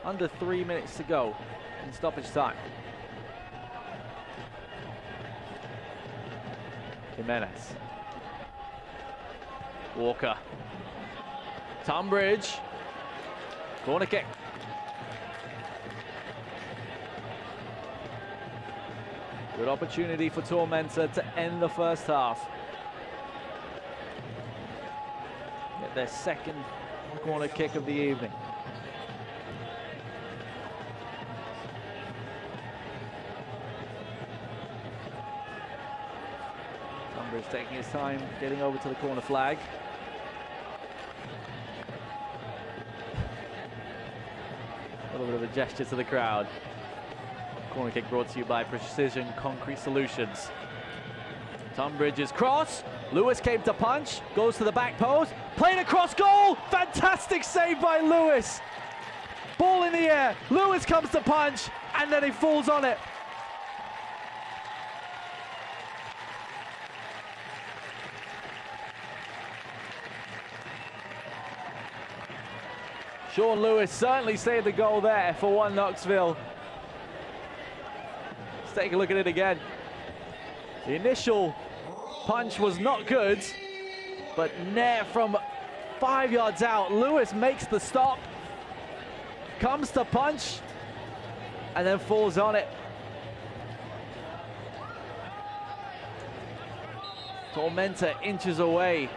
Under 3 minutes to go in stoppage time. Jimenez. Walker. Tunbridge. Corner kick. Good opportunity for Tormenta to end the first half. Get their second corner kick of the evening. Tunbridge taking his time, getting over to the corner flag. A little bit of a gesture to the crowd. Corner kick brought to you by Precision Concrete Solutions. Tunbridge's cross. Lewis came to punch. Goes to the back post. Played across goal. Fantastic save by Lewis. Ball in the air. Lewis comes to punch. And then he falls on it. Sean Lewis certainly saved the goal there for 1 Knoxville. Let's take a look at it again. The initial punch was not good, but Nair from 5 yards out. Lewis makes the stop, comes to punch, and then falls on it. Tormenta inches away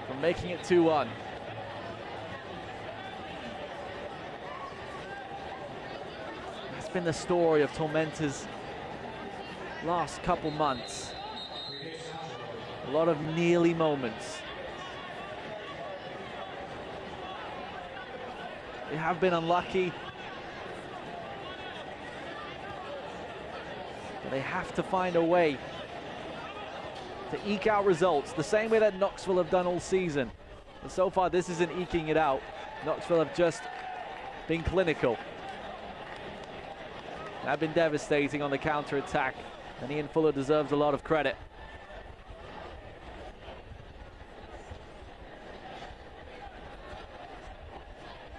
from making it 2-1. That's been the story of Tormenta's last couple months. A lot of nearly moments. They have been unlucky, but they have to find a way to eke out results the same way that Knoxville have done all season. And so far this isn't eking it out. Knoxville have just been clinical. They've been devastating on the counter-attack, and Ian Fuller deserves a lot of credit.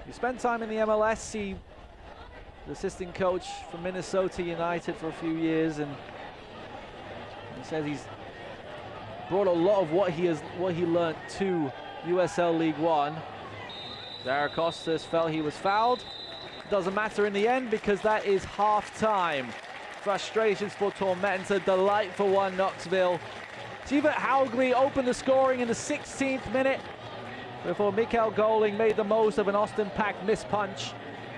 He spent time in the MLS. He was assistant coach for Minnesota United for a few years, and he says he's brought a lot of what he learned to USL League One. Zara Costas felt he was fouled. Doesn't matter in the end because that is half-time. Frustrations for Tormenta, delight for 1 Knoxville. Tivert Haugli opened the scoring in the 16th minute before Mikael Goling made the most of an Austin Pack mispunch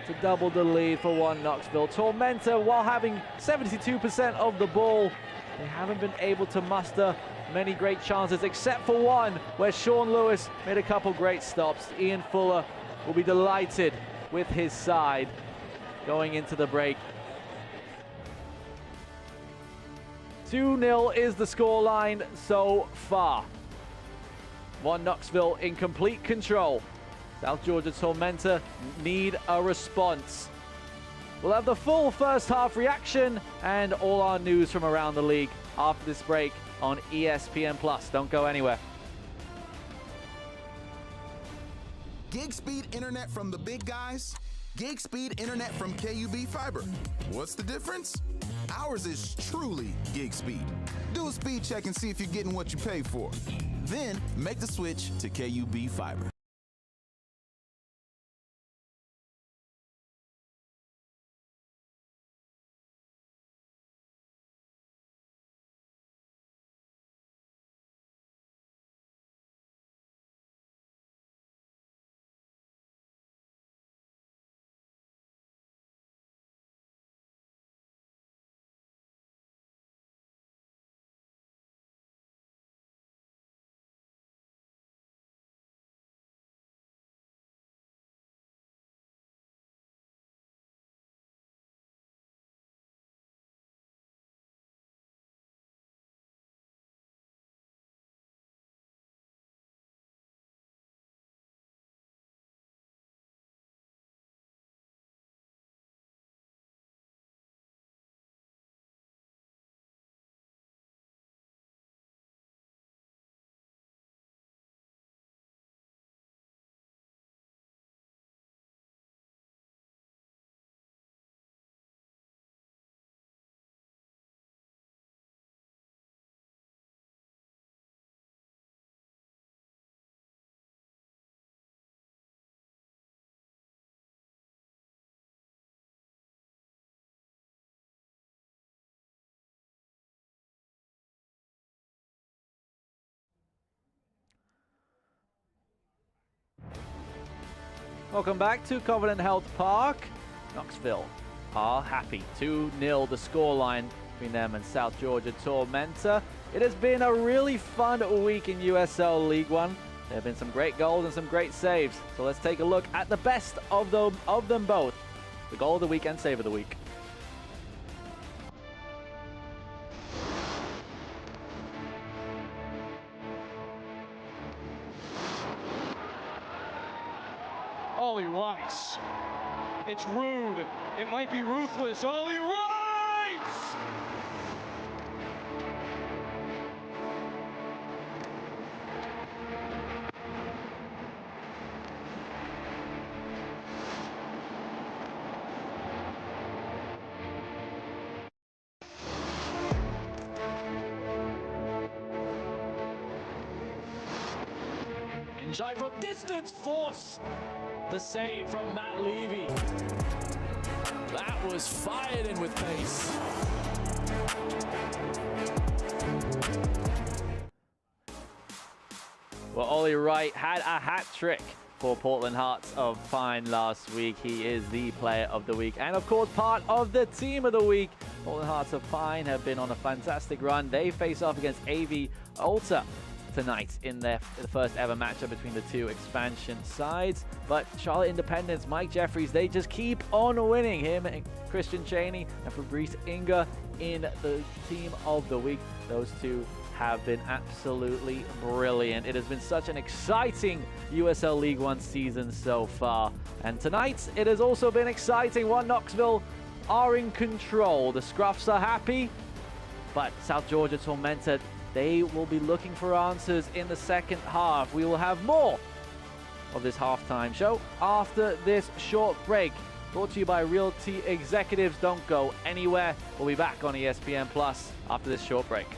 to double the lead for 1 Knoxville. Tormenta, while having 72% of the ball, they haven't been able to muster many great chances except for one where Sean Lewis made a couple great stops. Ian Fuller will be delighted with his side going into the break. 2-0 is the scoreline so far. One Knoxville in complete control. South Georgia Tormenta need a response. We'll have the full first half reaction and all our news from around the league after this break on ESPN+. Don't go anywhere. Gig speed internet from the big guys, gig speed internet from KUB Fiber. What's the difference? Ours is truly gig speed. Do a speed check and see if you're getting what you pay for. Then make the switch to KUB Fiber. Welcome back to Covenant Health Park. Knoxville are happy. 2-0 the scoreline between them and South Georgia Tormenta. It has been a really fun week in USL League One. There have been some great goals and some great saves. So let's take a look at the best of them both. The goal of the week and save of the week. Ollie Rice. It's rude. It might be ruthless. Ollie Rice! Inside from distance, force the save from Matt Levy. That was fired in with pace. Well, Ollie Wright had a hat trick for Portland Hearts of Pine last week. He is the player of the week and, of course, part of the team of the week. Portland Hearts of Pine have been on a fantastic run. They face off against AV Alta tonight in the first ever matchup between the two expansion sides. But Charlotte Independence, Mike Jeffries, they just keep on winning. Him and Christian Cheney and Fabrice Inga in the team of the week. Those two have been absolutely brilliant. It has been such an exciting USL League One season so far. And tonight, it has also been exciting. One Knoxville are in control. The Scruffs are happy, but South Georgia Tormenta, they will be looking for answers in the second half. We will have more of this halftime show after this short break. Brought to you by Realty Executives. Don't go anywhere. We'll be back on ESPN Plus after this short break.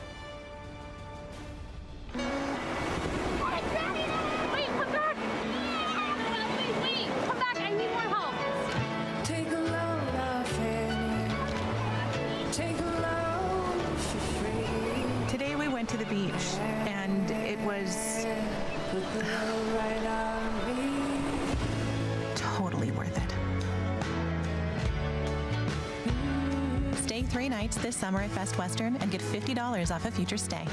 Today we went to the beach and it was totally worth it. Stay 3 nights this summer at Best Western and get $50 off a future stay.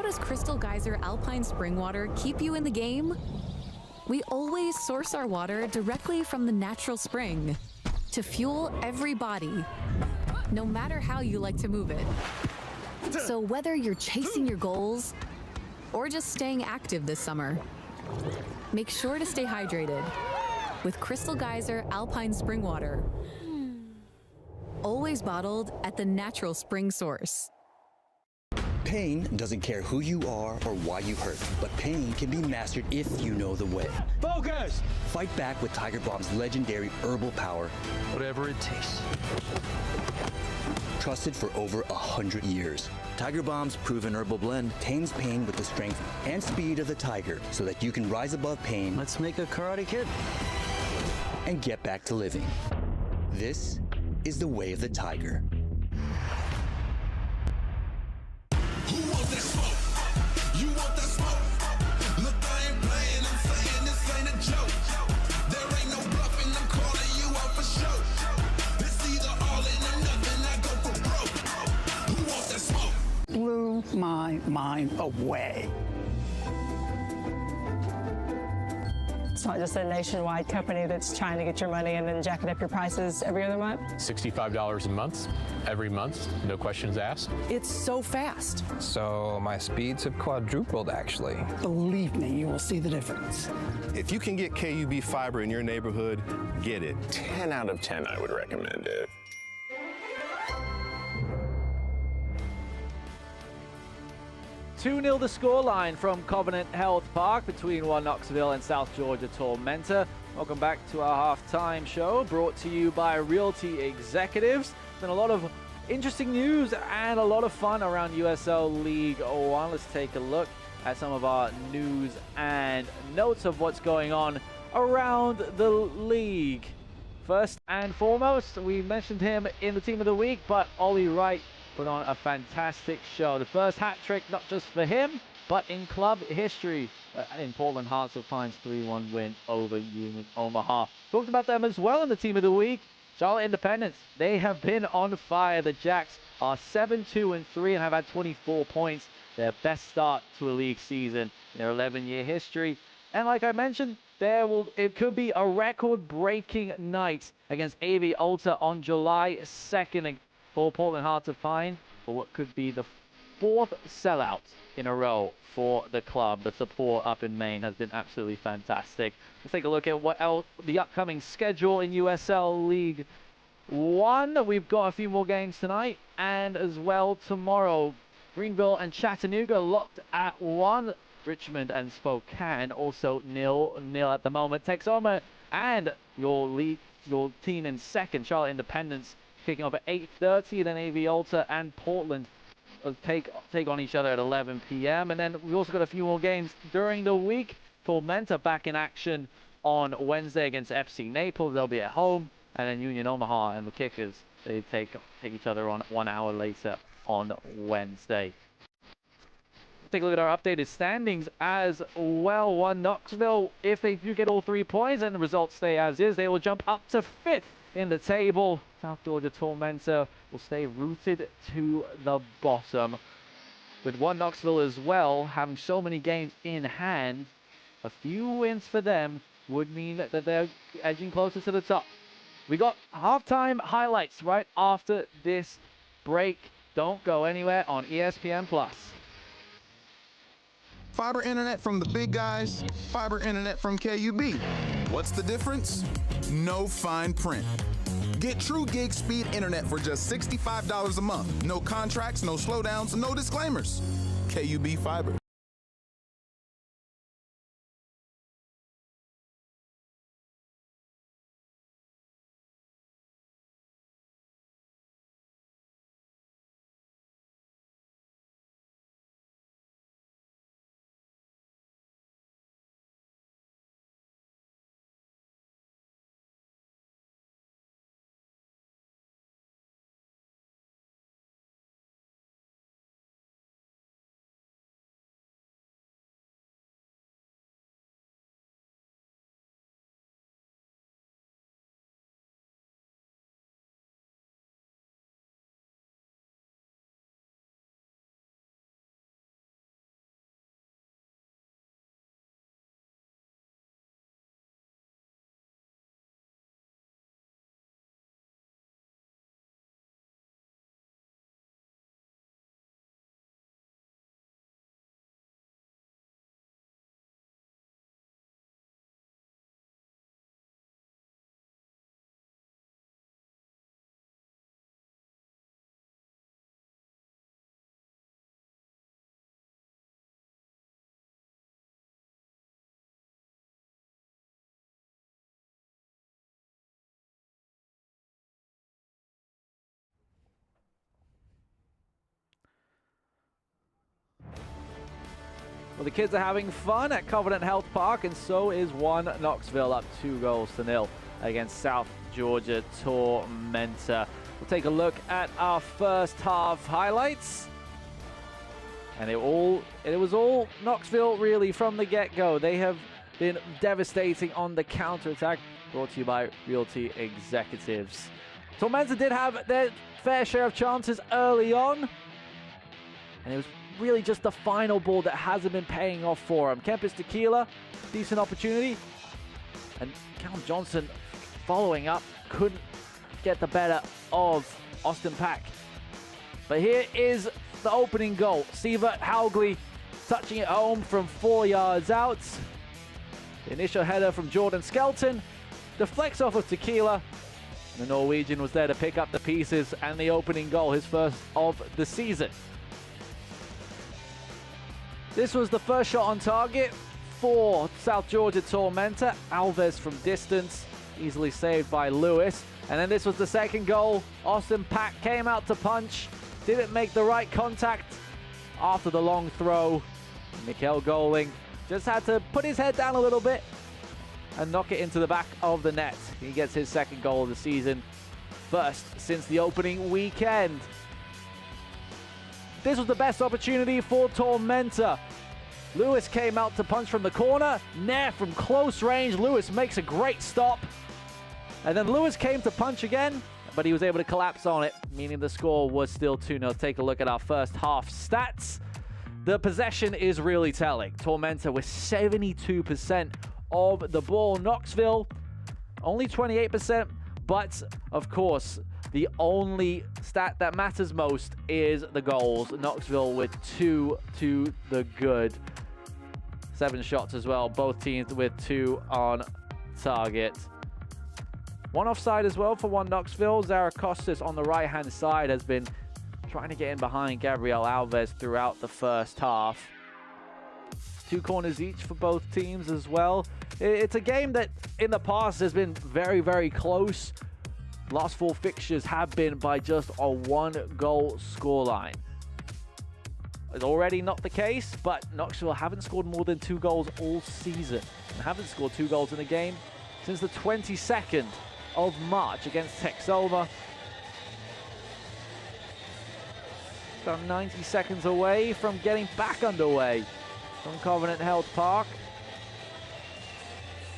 does Crystal Geyser Alpine Spring Water keep you in the game? We always source our water directly from the natural spring to fuel every body, no matter how you like to move it. So whether you're chasing your goals or just staying active this summer, make sure to stay hydrated with Crystal Geyser Alpine Spring Water. Always bottled at the natural spring source. Pain doesn't care who you are or why you hurt, but pain can be mastered if you know the way. Focus! Fight back with Tiger Balm's legendary herbal power. Whatever it takes. Trusted for over 100 years. Tiger Balm's proven herbal blend tames pain with the strength and speed of the tiger so that you can rise above pain. Let's make a Karate Kid. And get back to living. This is the way of the tiger. Who wants that smoke? You want that smoke? Look, I ain't playing, I'm saying this ain't a joke. There ain't no bluffing, I'm calling you out for show. It's either all in or nothing, I go for broke. Who wants that smoke? Blew my mind away. It's not just a nationwide company that's trying to get your money and then jacking up your prices every other month. $65 a month, every month, no questions asked. It's so fast. So my speeds have quadrupled, actually. Believe me, you will see the difference. If you can get KUB fiber in your neighborhood, get it. 10 out of 10, I would recommend it. 2-0 the scoreline from Covenant Health Park between One Knoxville and South Georgia Tormenta. Welcome back to our halftime show, brought to you by Realty Executives. Been a lot of interesting news and a lot of fun around USL League One. Let's take a look at some of our news and notes of what's going on around the league. First and foremost, we mentioned him in the Team of the Week, but Ollie Wright put on a fantastic show. The first hat trick, not just for him, but in club history. In Portland Hearts of Pine's 3-1 win over Union Omaha. Talked about them as well in the Team of the Week. Charlotte Independence, they have been on fire. The Jacks are 7-2-3 and have had 24 points. Their best start to a league season in their 11-year history. And like I mentioned, it could be a record-breaking night against AV Ulta on July 2nd. For Portland Hearts of Pine, for what could be the 4th sellout in a row for the club. The support up in Maine has been absolutely fantastic. Let's take a look at what else, the upcoming schedule in USL League One. We've got a few more games tonight and as well tomorrow. Greenville and Chattanooga locked at 1. Richmond and Spokane also 0-0 at the moment. Texoma and your team in second, Charlotte Independence, kicking off at 8:30, then AV Ulta and Portland take on each other at 11 p.m. And then we've also got a few more games during the week. Tormenta back in action on Wednesday against FC Naples. They'll be at home. And then Union Omaha and the Kickers, they take each other on 1 hour later on Wednesday. Take a look at our updated standings as well. One Knoxville, if they do get all 3 points and the results stay as is, they will jump up to 5th in the table. South Georgia Tormenta will stay rooted to the bottom. With One Knoxville as well, having so many games in hand, a few wins for them would mean that they're edging closer to the top. We got halftime highlights right after this break. Don't go anywhere on ESPN+. Fiber internet from the big guys, fiber internet from KUB. What's the difference? No fine print. Get true gig speed internet for just $65 a month. No contracts, no slowdowns, no disclaimers. KUB Fiber. Well, the kids are having fun at Covenant Health Park, and so is one Knoxville, up 2-0 against South Georgia Tormenta. We'll take a look at our first half highlights. And it was all Knoxville really from the get-go. They have been devastating on the counter-attack, brought to you by Realty Executives. Tormenta did have their fair share of chances early on, and it was really just the final ball that hasn't been paying off for him. Kempis Tequila, decent opportunity, and Callum Johnson following up couldn't get the better of Austin Pack. But here is the opening goal. Sievert Haugley touching it home from 4 yards out. The initial header from Jordan Skelton deflects off of Tequila. The Norwegian was there to pick up the pieces, and the opening goal, his first of the season. This was the first shot on target for South Georgia Tormenta. Alves from distance, easily saved by Lewis. And then this was the second goal. Austin Pack came out to punch, didn't make the right contact after the long throw. Mikkel Goling just had to put his head down a little bit and knock it into the back of the net. He gets his second goal of the season, first since the opening weekend. This was the best opportunity for Tormenta. Lewis came out to punch from the corner. Nair from close range. Lewis makes a great stop. And then Lewis came to punch again, but he was able to collapse on it, meaning the score was still 2-0. Take a look at our first half stats. The possession is really telling. Tormenta with 72% of the ball. Knoxville, only 28%. But, of course, the only stat that matters most is the goals. Knoxville with 2 to the good. 7 shots as well. Both teams with 2 on target. 1 offside as well for one Knoxville. Zarakostas on the right-hand side has been trying to get in behind Gabriel Alves throughout the first half. 2 corners each for both teams as well. It's a game that in the past has been very, very close. Last 4 fixtures have been by just a 1-goal scoreline. It's already not the case, but Knoxville haven't scored more than 2 goals all season and haven't scored 2 goals in a game since the 22nd of March against Texoma. About 90 seconds away from getting back underway from Covenant Health Park.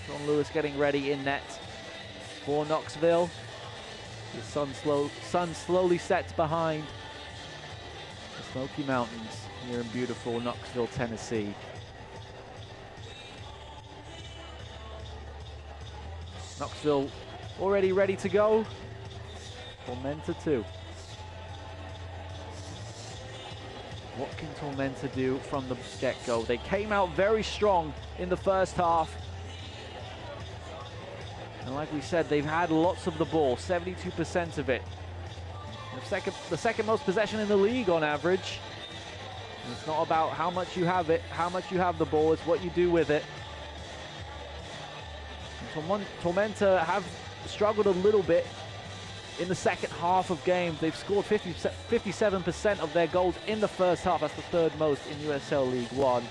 John Lewis getting ready in net for Knoxville. The sun slowly sets behind the Smoky Mountains here in beautiful Knoxville, Tennessee. Knoxville already ready to go. Tormenta too. What can Tormenta do from the get-go? They came out very strong in the first half. And like we said, they've had lots of the ball, 72% of it. The second most possession in the league on average. And it's not about how much you have it, how much you have the ball, it's what you do with it. And Tormenta have struggled a little bit in the second half of games. They've scored 57% of their goals in the first half. That's the 3rd most in USL League One.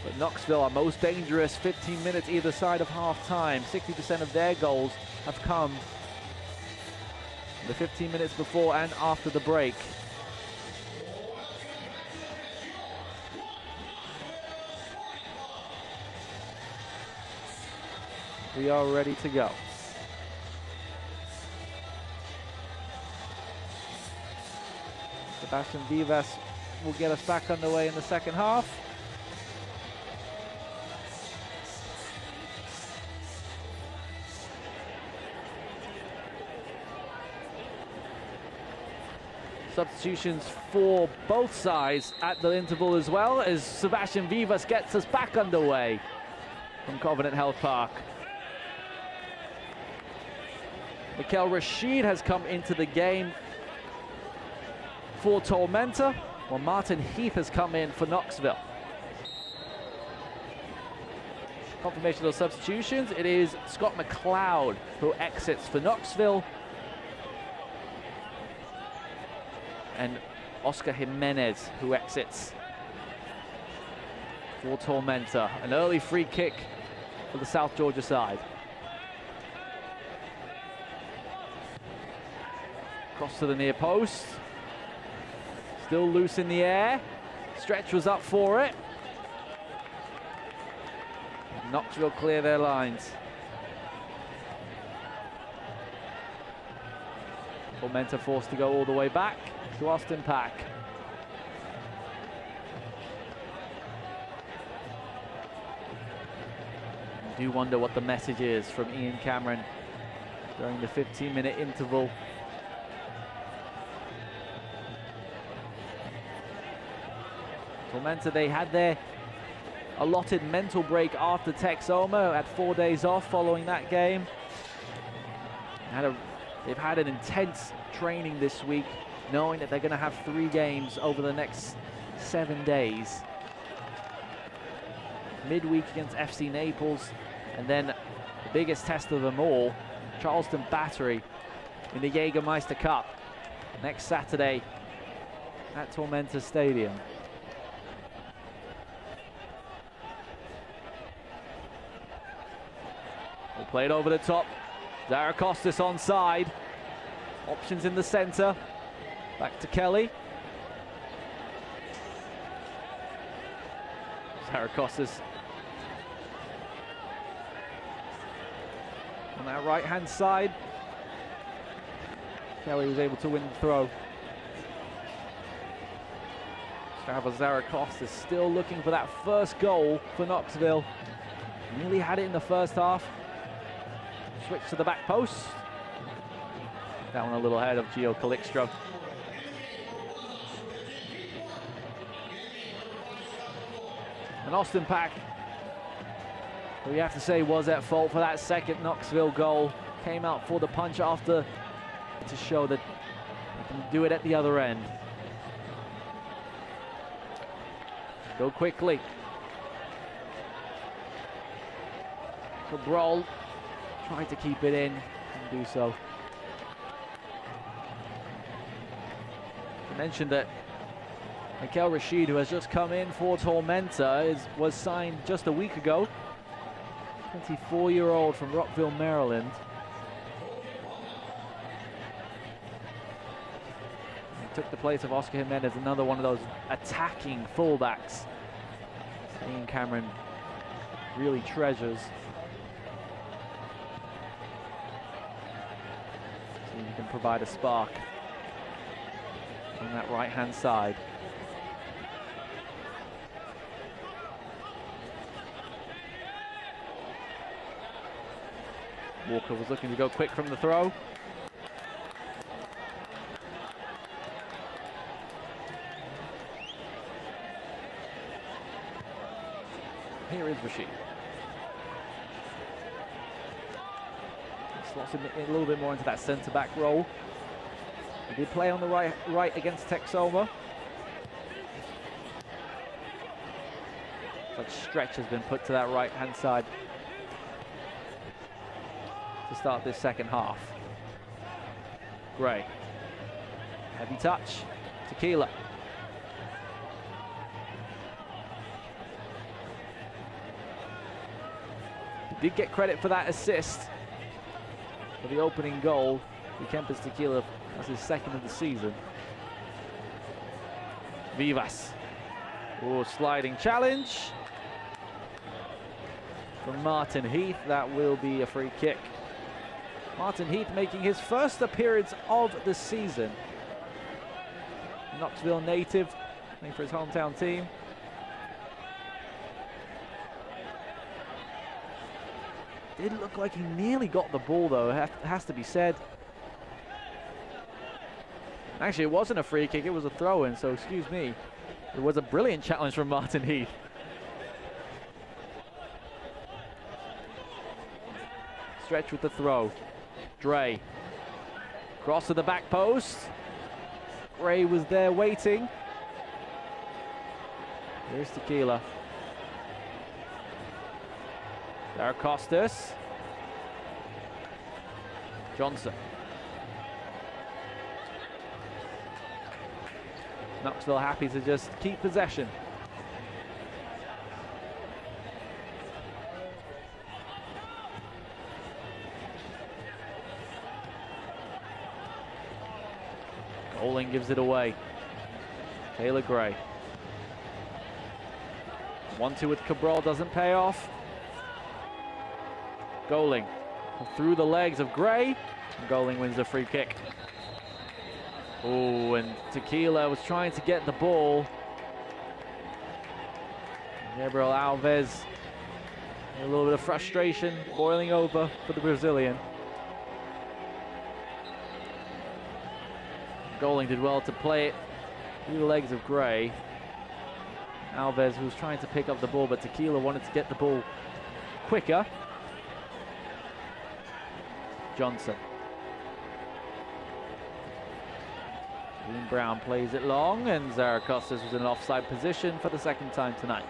But Knoxville are most dangerous, 15 minutes either side of half-time. 60% of their goals have come in the 15 minutes before and after the break. We are ready to go. Sebastian Vivas will get us back underway in the second half. Substitutions for both sides at the interval as well, as Sebastian Vivas gets us back underway from Covenant Health Park. Mikel Rashid has come into the game for Tormenta, while Martin Heath has come in for Knoxville. Confirmation of those substitutions, it is Scott McLeod who exits for Knoxville, and Oscar Jimenez who exits for Tormenta. An early free kick for the South Georgia side. Cross to the near post. Still loose in the air. Stretch was up for it. Knoxville clear their lines. Tormenta forced to go all the way back to Austin Pack. I do wonder what the message is from Ian Cameron during the 15-minute interval. Tormenta, they had their allotted mental break after Texoma, had 4 days off following that game. They've had an intense training this week, knowing that they're going to have 3 games over the next 7 days. Midweek against FC Naples, and then the biggest test of them all, Charleston Battery in the Jägermeister Cup next Saturday at Tormenta Stadium. We'll play it over the top. Zarakostas onside. Options in the center. Back to Kelly. Zarakostas on that right-hand side. Kelly was able to win the throw. Strava Zarakostas still looking for that first goal for Knoxville. Nearly had it in the first half. Switch to the back post. That one a little ahead of Gio Calixtro. And Austin Pack, who we have to say was at fault for that second Knoxville goal, came out for the punch after to show that they can do it at the other end. Go quickly. Cabral tried to keep it in and do so. I mentioned that Mikel Rashid, who has just come in for Tormenta, was signed just a week ago. 24-year-old from Rockville, Maryland. He took the place of Oscar Jimenez, another one of those attacking fullbacks Ian Cameron really treasures. So you can provide a spark on that right-hand side. Walker was looking to go quick from the throw. Here is Rashid. Slots him a little bit more into that centre-back role. He did play on the right against Texoma. Such stretch has been put to that right-hand side to start this second half. Gray. Heavy touch. Tequila. He did get credit for that assist for the opening goal. Kempis Tequila, that's his second of the season. Vivas. Oh, sliding challenge from Martin Heath. That will be a free kick. Martin Heath making his first appearance of the season. Knoxville native, playing for his hometown team. Did look like he nearly got the ball though, it has to be said. Actually, it wasn't a free kick, it was a throw-in, so excuse me. It was a brilliant challenge from Martin Heath. Stretch with the throw. Dre. Cross to the back post. Gray was there waiting. Here's Tequila. Zarakostas. Johnson. Knoxville happy to just keep possession. Goling gives it away. Taylor Gray. 1-2 with Cabral doesn't pay off. Goling through the legs of Gray. And Goling wins the free kick. Oh, and Tequila was trying to get the ball. Gabriel Alves, a little bit of frustration boiling over for the Brazilian. Goling did well to play it through the legs of Gray. Alves was trying to pick up the ball, but Tequila wanted to get the ball quicker. Johnson. Dean Brown plays it long, and Zarakostas was in an offside position for the second time tonight.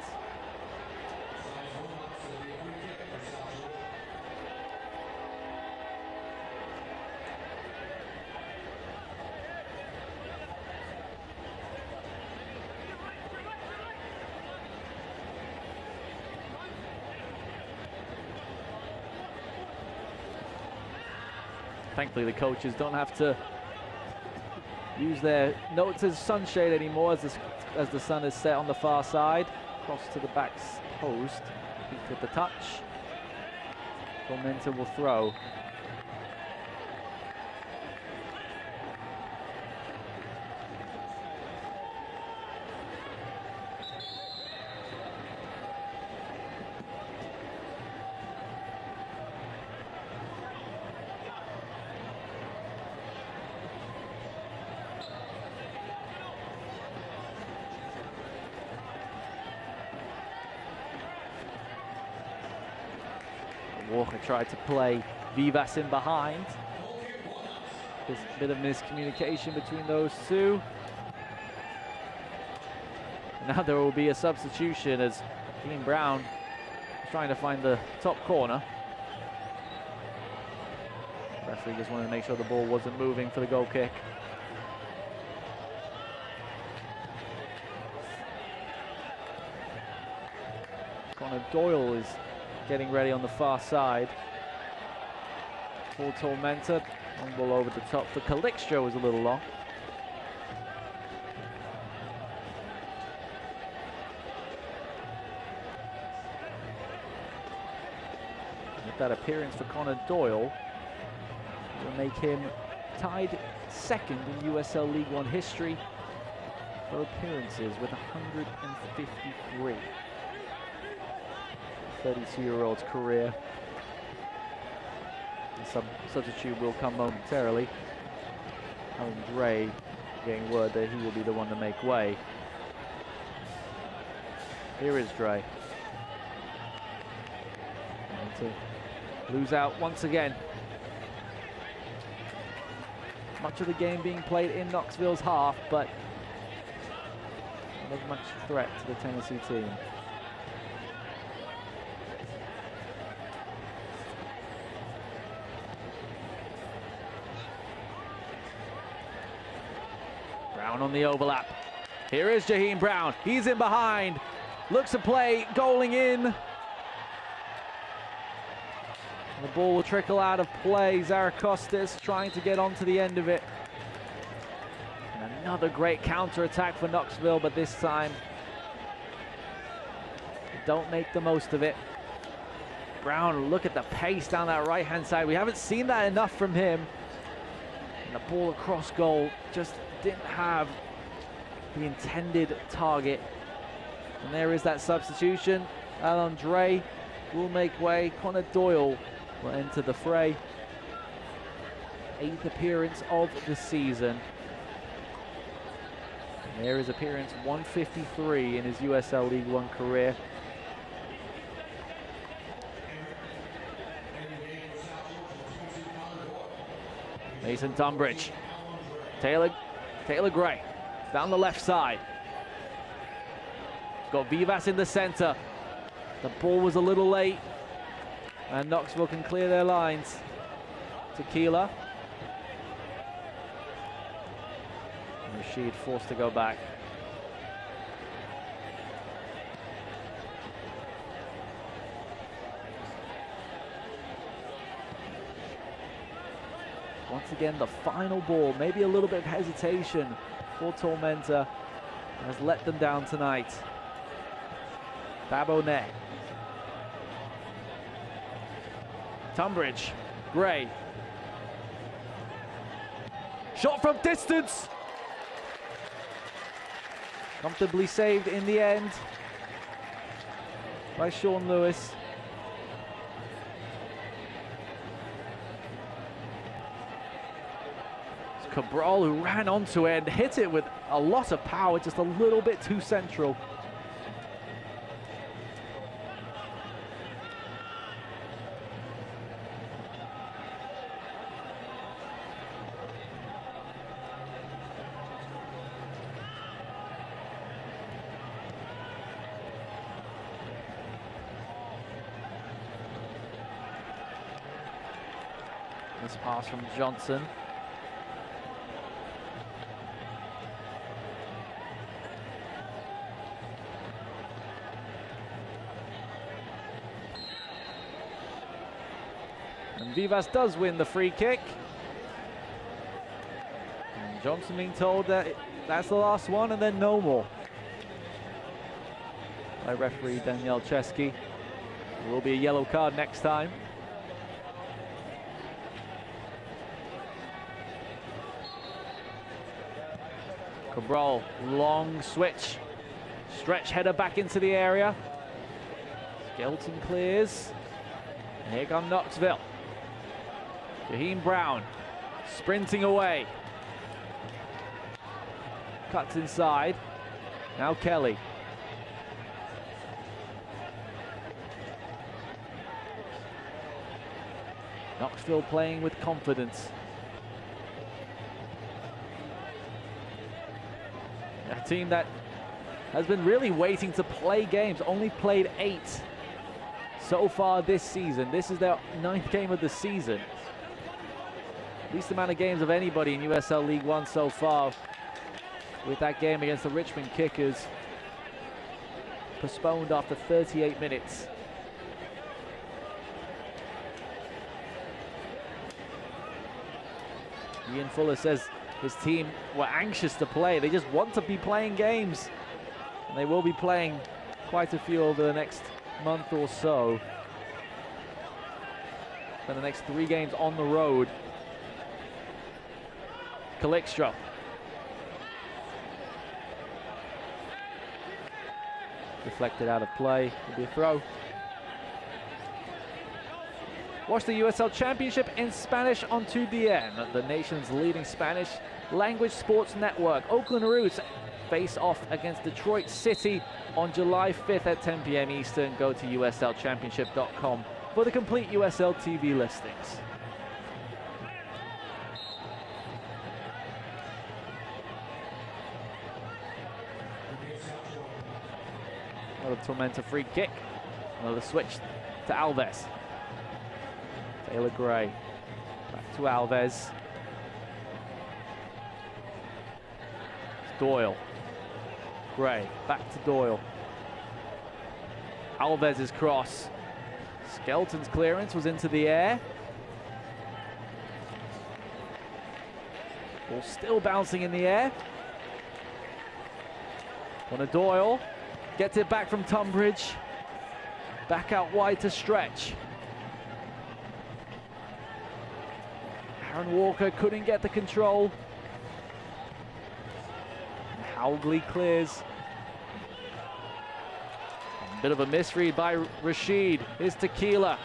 Thankfully, the coaches don't have to use their notes as sunshade anymore as the sun is set on the far side. Cross to the back post. With the touch. Tormenta will throw. Walker tried to play Vivas in behind. There's a bit of miscommunication between those two. Now there will be a substitution as Dean Brown is trying to find the top corner. The referee just wanted to make sure the ball wasn't moving for the goal kick. Connor Doyle is getting ready on the far side for Tormenta. Long ball over the top for Calixto was a little long. With that appearance for Connor Doyle, will make him tied second in USL League One history for appearances with 153. 32-year-old's career. The substitute will come momentarily. Alan Gray getting word that he will be the one to make way. Here is Dre. And to lose out once again. Much of the game being played in Knoxville's half, but not much threat to the Tennessee team. Brown on the overlap. Here is Jaheim Brown. He's in behind. Looks to play, goaling in. And the ball will trickle out of play. Zarakostas trying to get onto the end of it. And another great counter-attack for Knoxville, but this time don't make the most of it. Brown, look at the pace down that right-hand side. We haven't seen that enough from him. And the ball across goal just didn't have the intended target. And there is that substitution. Alan Dre will make way. Connor Doyle will enter the fray. 8th appearance of the season. And there is appearance 153 in his USL League One career. Mason Tunbridge. Taylor Gray down the left side. Got Vivas in the center. The ball was a little late, and Knoxville can clear their lines. Tequila. Rashid forced to go back. Once again, the final ball, maybe a little bit of hesitation for Tormenta, has let them down tonight. Babone. Tunbridge, Gray. Shot from distance. Comfortably saved in the end by Sean Lewis. It's Cabral who ran onto it and hit it with a lot of power, just a little bit too central. This pass from Johnson. And Vivas does win the free kick. And Johnson being told that that's the last one and then no more. By referee Daniel Chesky. There will be a yellow card next time. Cabral, long switch. Stretch header back into the area. Skelton clears. And here come Knoxville. Jaheim Brown sprinting away. Cuts inside. Now Kelly. Knoxville playing with confidence. A team that has been really waiting to play games, only played 8 so far this season. This is their 9th game of the season. Least amount of games of anybody in USL League One so far, with that game against the Richmond Kickers postponed after 38 minutes. Ian Fuller says his team were anxious to play. They just want to be playing games. And they will be playing quite a few over the next month or so. For the next 3 games on the road. Calixtro. Deflected out of play. It'll be a throw. Watch the USL Championship in Spanish on 2DN, the nation's leading Spanish language sports network. Oakland Roots face off against Detroit City on July 5th at 10 p.m. Eastern. Go to uslchampionship.com for the complete USL TV listings. Another Tormenta free kick. Another switch to Alves. Taylor Gray, back to Alves. It's Doyle. Gray, back to Doyle. Alves' cross. Skelton's clearance was into the air. Ball still bouncing in the air. Connor Doyle gets it back from Tunbridge. Back out wide to Stretch. Aaron Walker couldn't get the control. Howgley clears. A bit of a misread by Rashid. Here's Tequila.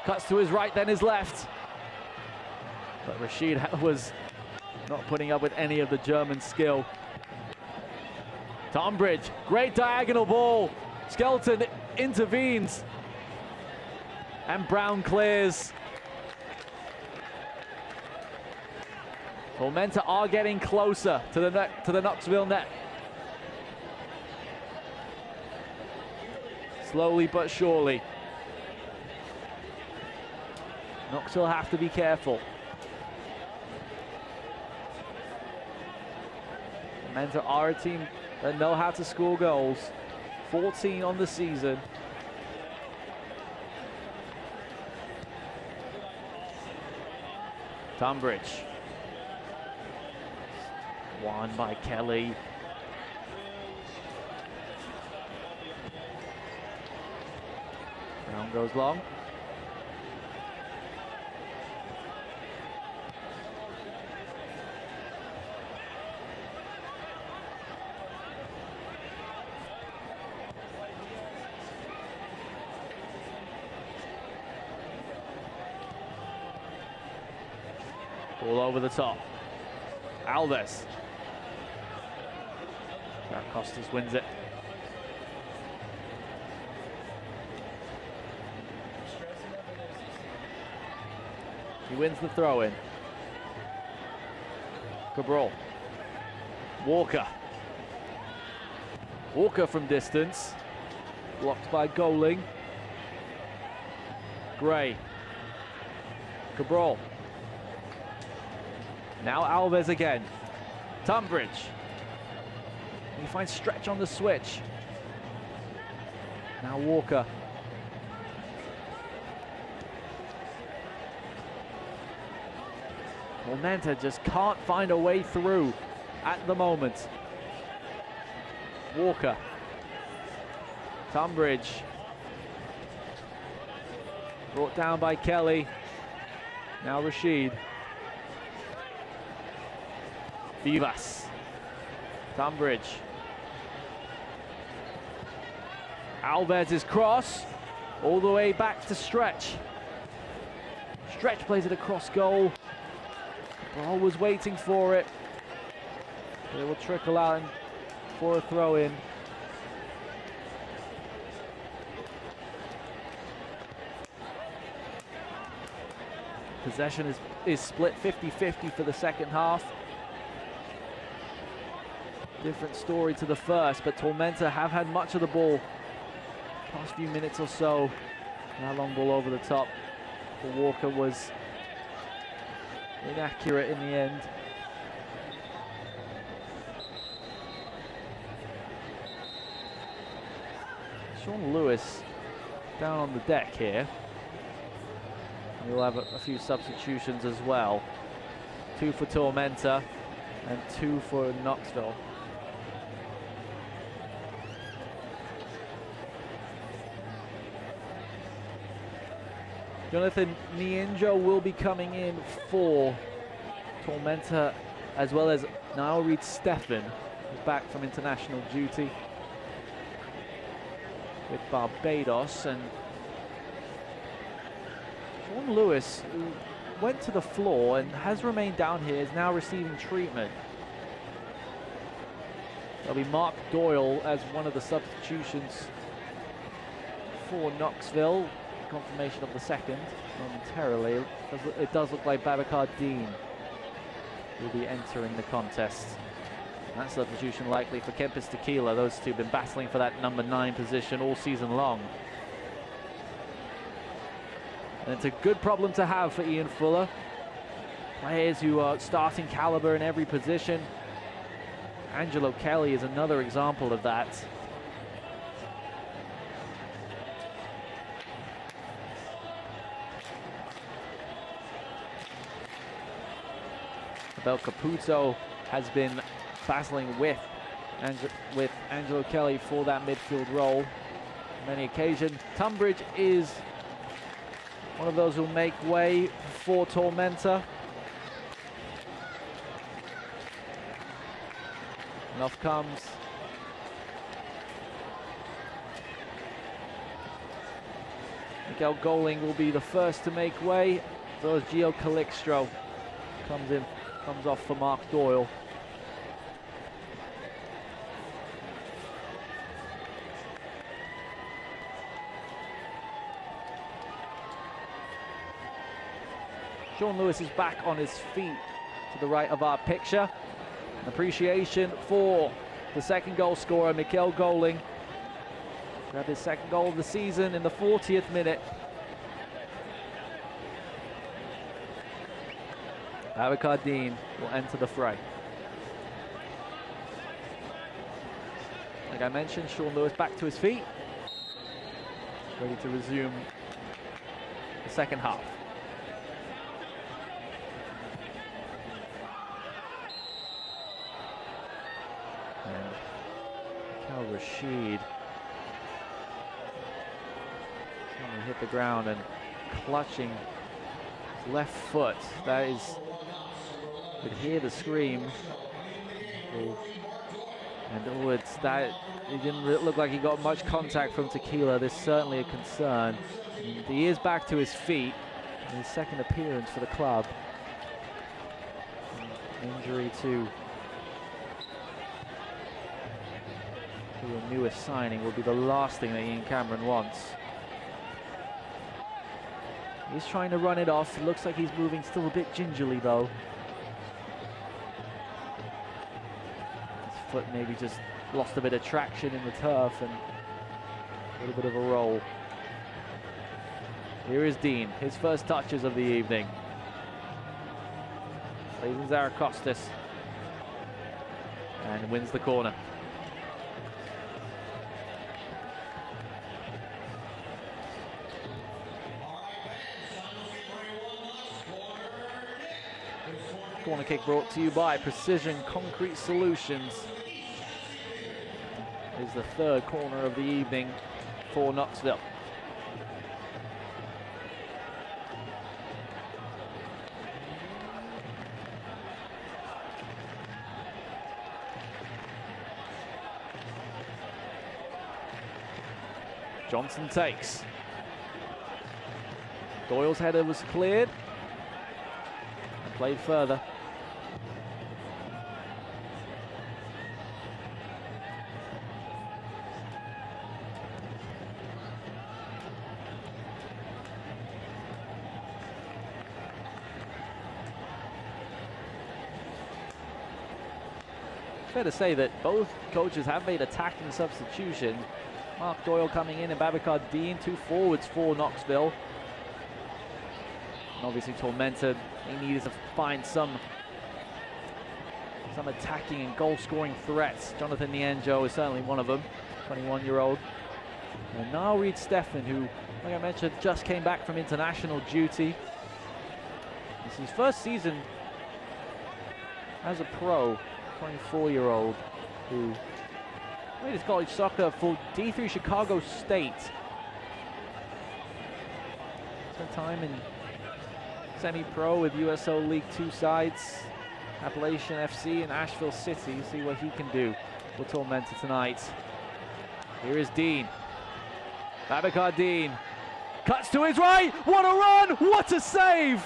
Cuts to his right, then his left. But Rashid was not putting up with any of the German skill. Tunbridge, great diagonal ball. Skelton intervenes. And Brown clears. Tormenta are getting closer to the Knoxville net. Slowly but surely. Knoxville have to be careful. Tormenta are a team that know how to score goals. 14 on the season. Tunbridge. Won by Kelly. Round goes long. All over the top. Alves. Costas wins it. He wins the throw-in. Cabral. Walker. Walker from distance. Blocked by Goling. Gray. Cabral. Now Alves again. Tunbridge. He finds stretch on the switch. Now Walker. Tormenta just can't find a way through at the moment. Walker. Tunbridge. Brought down by Kelly. Now Rashid. Vivas. Tunbridge. Alves' cross. All the way back to Stretch. Stretch plays it across goal. Ball was waiting for it. It will trickle out for a throw-in. Possession is split 50-50 for the second half. Different story to the first, but Tormenta have had much of the ball past few minutes or so. Now long ball over the top. But Walker was inaccurate in the end. Sean Lewis down on the deck here. We'll have a few substitutions as well. 2 for Tormenta and 2 for Knoxville. Jonathan Nienjo will be coming in for Tormenta, as well as Niall Reid-Stephan, who's back from international duty with Barbados. And Sean Lewis, who went to the floor and has remained down here, is now receiving treatment. There'll be Mark Doyle as one of the substitutions for Knoxville. Confirmation of the second momentarily. It does look like Babacar Dean will be entering the contest. That substitution likely for Kempis Tequila. Those two have been battling for that number 9 position all season long. And it's a good problem to have for Ian Fuller. Players who are starting caliber in every position. Angelo Kelly is another example of that. Abel Caputo has been battling with Angelo Kelly for that midfield role on many occasions. Tunbridge is one of those who will make way for Tormenta. And off comes Miguel Goling will be the first to make way. So as Gio Calixtro comes off for Mark Doyle. Sean Lewis is back on his feet to the right of our picture. An appreciation for the second goal scorer, Miguel Goling. Grabbed his second goal of the season in the 40th minute. Babacar Dean will enter the fray. Like I mentioned, Sean Lewis back to his feet, ready to resume the second half. Rashid. Someone hit the ground and clutching his left foot. That is, you could hear the scream. And it didn't look like he got much contact from Tequila. This is certainly a concern. And he is back to his feet in his second appearance for the club. Injury to a newest signing will be the last thing that Ian Cameron wants. He's trying to run it off. It looks like he's moving still a bit gingerly though. His foot maybe just lost a bit of traction in the turf and a little bit of a roll. Here is Dean, his first touches of the evening. Plays in Zarakostas and wins the corner. Corner kick brought to you by Precision Concrete Solutions. Is the third corner of the evening for Knoxville. Johnson takes. Doyle's header was cleared and played further. Fair to say that both coaches have made attacking substitutions. Mark Doyle coming in and Babacar Dean, two forwards for Knoxville. And obviously Tormenta, they needed to find some attacking and goal-scoring threats. Jonathan Nianjo is certainly one of them, 21-year-old. And now Reed Stefan, who, like I mentioned, just came back from international duty. This is his first season as a pro. 24-year-old who played his college soccer for D3 Chicago State. Spent time in semi-pro with USL League Two sides, Appalachian FC and Asheville City. See what he can do for Tormenta tonight. Here is Dean. Babacar Dean cuts to his right. What a run! What a save!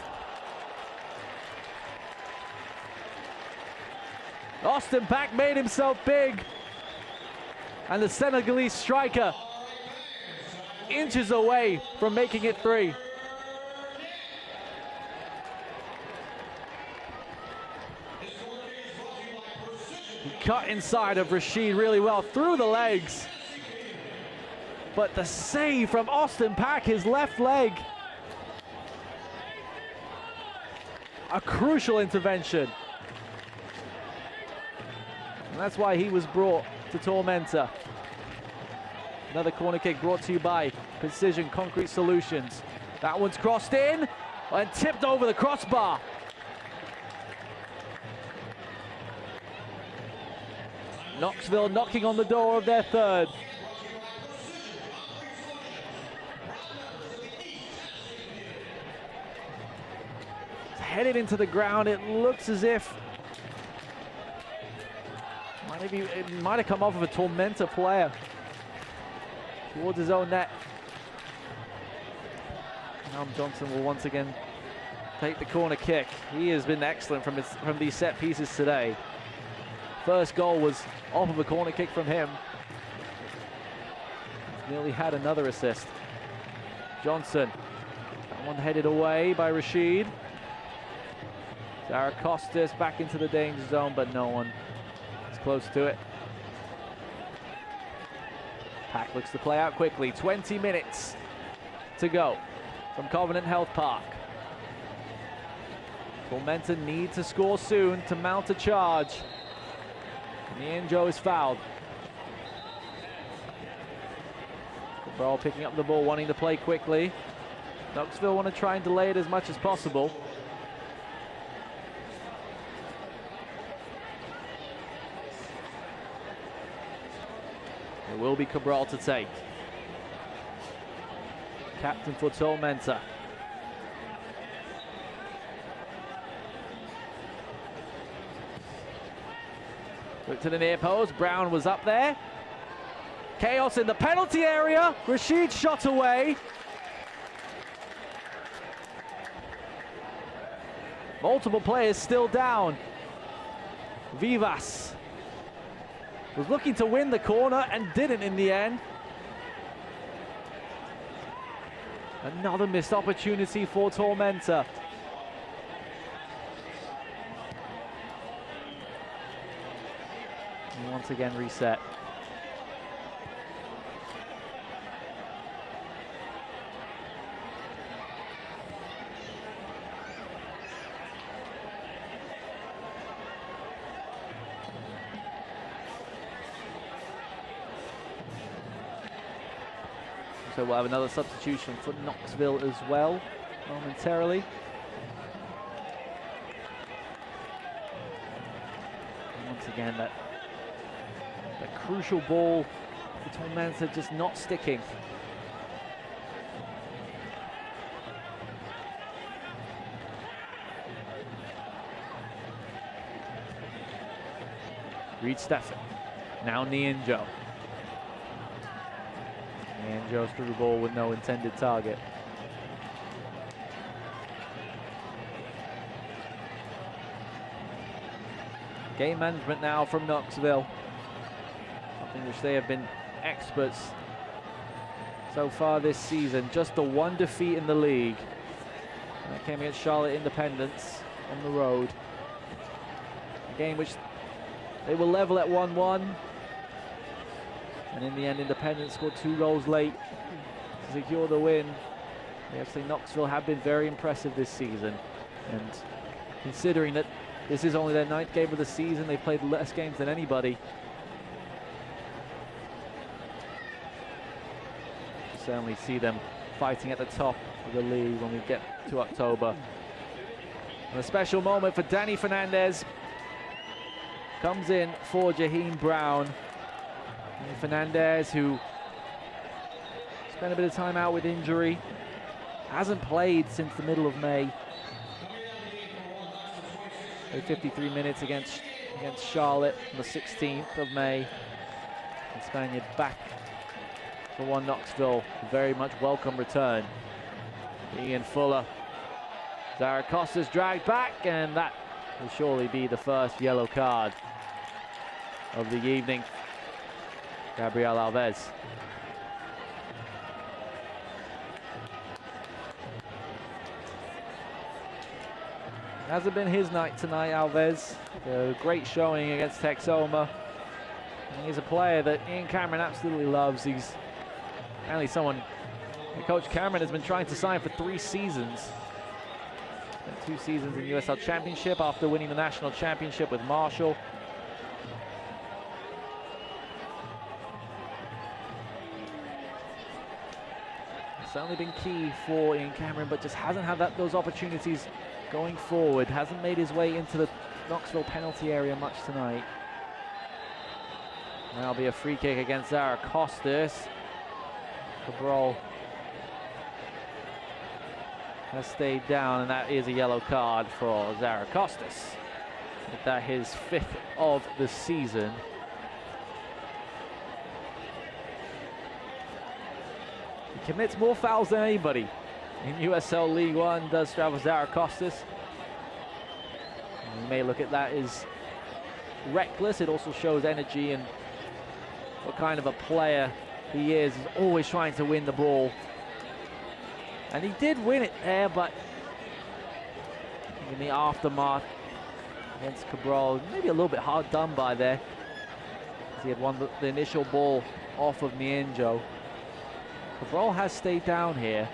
Austin Pack made himself big, and the Senegalese striker inches away from making it 3. He cut inside of Rashid really well through the legs, but the save from Austin Pack, his left leg. A crucial intervention. And that's why he was brought to Tormenta. Another corner kick brought to you by Precision Concrete Solutions. That one's crossed in and tipped over the crossbar. Knoxville knocking on the door of their third. It's headed into the ground. It looks as if it might have come off of a Tormenta player towards his own net. Nam Johnson will once again take the corner kick. He has been excellent from these set pieces today. First goal was off of a corner kick from him. Nearly had another assist. Johnson, that one headed away by Rashid. Zarakostas back into the danger zone, but no one close to it. Pack looks to play out quickly. 20 minutes to go from Covenant Health Park. Tormenta need to score soon to mount a charge. Nianjo is fouled. Cabral picking up the ball, wanting to play quickly. Knoxville want to try and delay it as much as possible. will be Cabral to take. Captain for Tormenta. Look to the near post. Brown was up there. Chaos in the penalty area. Rashid shot away. Multiple players still down. Vivas was looking to win the corner and didn't in the end. Another missed opportunity for Tormenta. And once again reset. So we'll have another substitution for Knoxville as well, momentarily. And once again, that crucial ball for Tormenta just not sticking. Reed Steffen, now Nienjo. Nienjo's through the ball with no intended target. Game management now from Knoxville. Something which they have been experts so far this season. Just the one defeat in the league. And that came against Charlotte Independence on the road. A game which they were level at 1-1. And in the end, Independence scored 2 goals late to secure the win. The FC Knoxville have been very impressive this season. And considering that this is only their 9th game of the season, they've played less games than anybody. You certainly see them fighting at the top of the league when we get to October. And a special moment for Danny Fernandez. Comes in for Jaheim Brown. And Fernandez, who spent a bit of time out with injury, hasn't played since the middle of May. Played 53 minutes against Charlotte on the 16th of May. And Spaniard back for one Knoxville. Very much welcome return. Ian Fuller. Zaracosta's dragged back, and that will surely be the first yellow card of the evening. Gabriel Alves. Hasn't been his night tonight, Alves. A great showing against Texoma. And he's a player that Ian Cameron absolutely loves. He's apparently someone that Coach Cameron has been trying to sign for 3 seasons. Spent 2 seasons in the USL Championship after winning the National Championship with Marshall. Certainly been key for Ian Cameron, but just hasn't had those opportunities going forward. Hasn't made his way into the Knoxville penalty area much tonight. That'll be a free kick against Zaracostas. Cabral has stayed down, and that is a yellow card for Zaracostas. With that, his 5th of the season. He commits more fouls than anybody in USL League One, does Travis Zaracostas. You may look at that as reckless. It also shows energy and what kind of a player he is. He's always trying to win the ball. And he did win it there, but in the aftermath against Cabral, maybe a little bit hard done by there, as he had won the initial ball off of Nienjo. Cabral has stayed down here.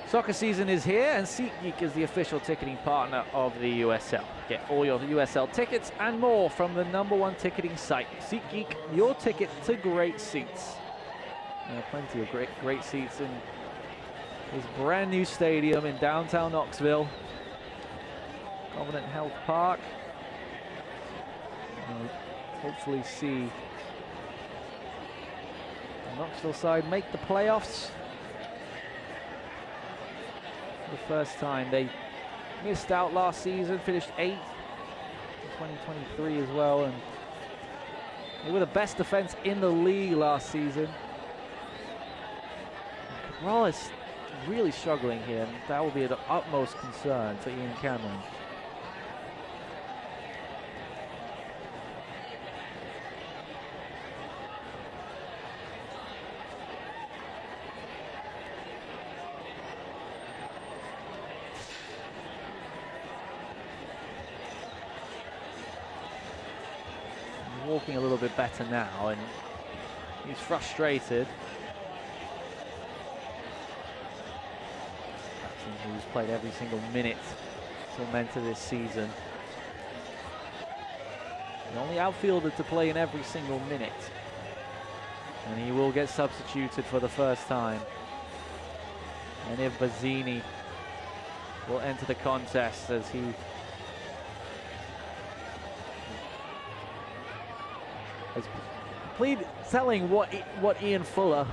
Soccer season is here, and SeatGeek is the official ticketing partner of the USL. Get all your USL tickets and more from the #1 ticketing site. SeatGeek, your ticket to great seats. Plenty of great seats in this brand new stadium in downtown Knoxville. Covenant Health Park. We'll hopefully see the Knoxville side make the playoffs. For the first time. They missed out last season, finished 8th in 2023 as well, and they were the best defense in the league last season. Cabral is really struggling here, and that will be the utmost concern for Ian Cameron. Walking a little bit better now, and he's frustrated. Who's played every single minute Tormenta this season. The only outfielder to play in every single minute. And he will get substituted for the first time. And if Bazzini will enter the contest as he has pleaded, telling what Ian Fuller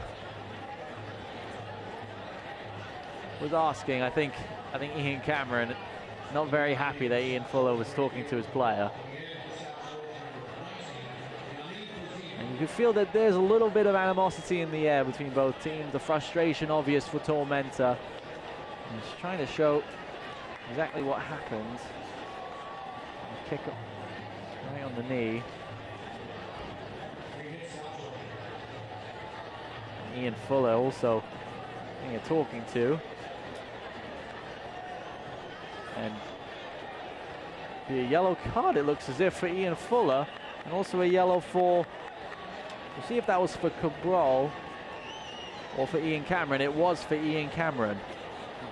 was asking. I think Ian Cameron not very happy that Ian Fuller was talking to his player. And you can feel that there's a little bit of animosity in the air between both teams. The frustration obvious for Tormenta. He's trying to show exactly what happened. Kick up right on the knee. Ian Fuller also talking to. And be a yellow card, it looks as if, for Ian Fuller, and also a yellow for, we'll see if that was for Cabral or for Ian Cameron. It was for Ian Cameron.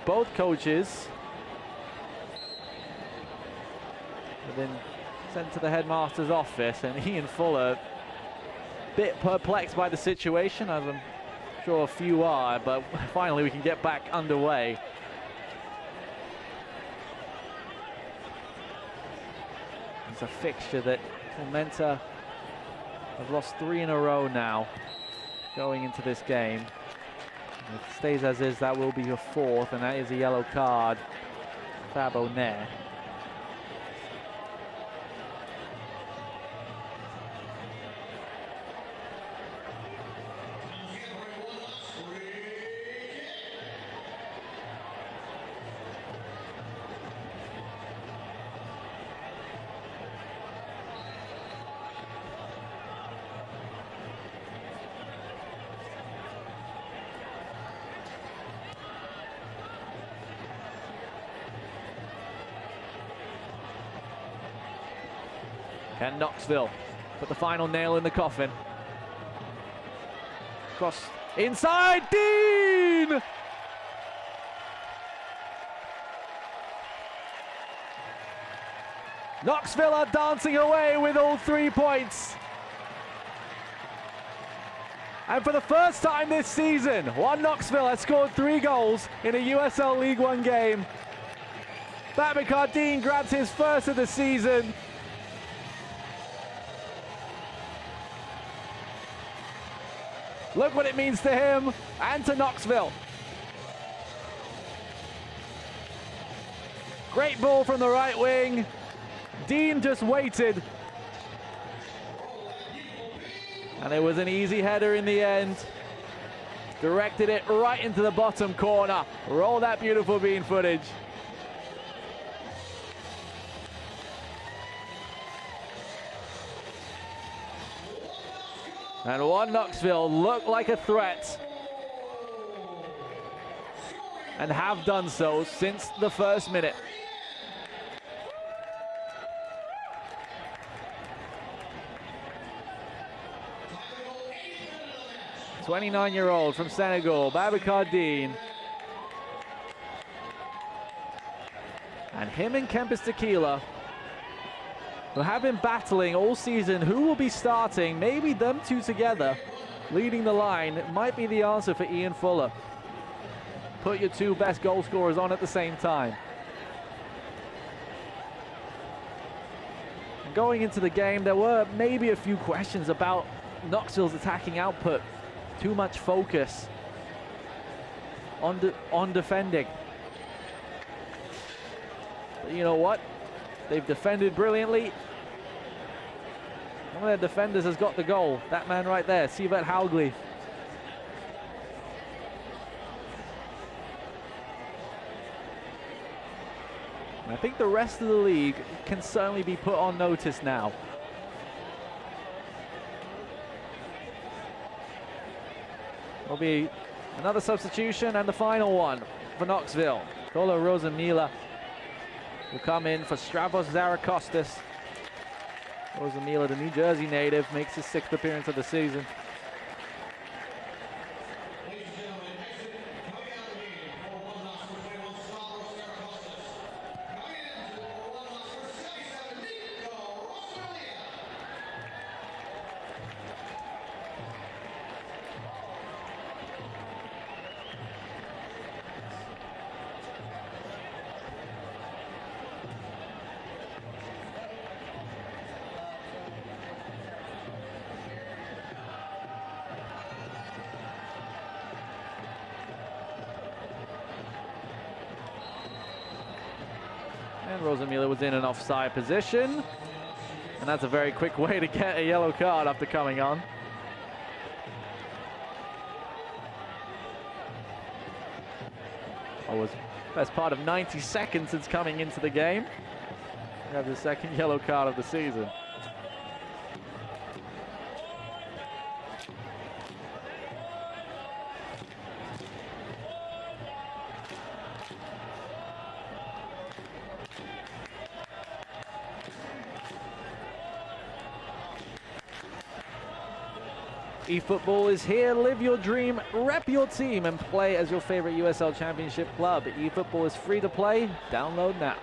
Both coaches have been sent to the headmaster's office, and Ian Fuller a bit perplexed by the situation, as I'm sure a few are, but finally we can get back underway. It's a fixture that Tormenta have lost 3 in a row now going into this game. If it stays as is, that will be your 4th, and that is a yellow card. Fabo Nair. Can Knoxville put the final nail in the coffin? Cross inside, Dean! Knoxville are dancing away with all 3 points. And for the first time this season, one Knoxville has scored 3 goals in a USL League One game. Babakar Dean grabs his first of the season. Look what it means to him and to Knoxville. Great ball from the right wing. Dean just waited. And it was an easy header in the end. Directed it right into the bottom corner. Roll that beautiful bean footage. And one Knoxville look like a threat, and have done so since the first minute. The 29-year-old from Senegal, Babakar Dean. And him and Kempis Tequila, who have been battling all season who will be starting. Maybe them two together leading the line might be the answer for Ian Fuller. Put your 2 best goal scorers on at the same time. going into the game, there were maybe a few questions about Knoxville's attacking output. Too much focus on defending. But you know what? They've defended brilliantly. One of their defenders has got the goal. That man right there, Sivert Haugli. I think the rest of the league can certainly be put on notice now. Will be another substitution and the final one for Knoxville. Kola Rosamila will come in for Stravos Zarakostas. Rosamila, the New Jersey native, makes his 6th appearance of the season. And Rosamila was in an offside position. And that's a very quick way to get a yellow card after coming on. It was best part of 90 seconds since coming into the game. We have the 2nd yellow card of the season. eFootball is here. Live your dream, rep your team, and play as your favorite USL Championship club. eFootball is free to play. Download now.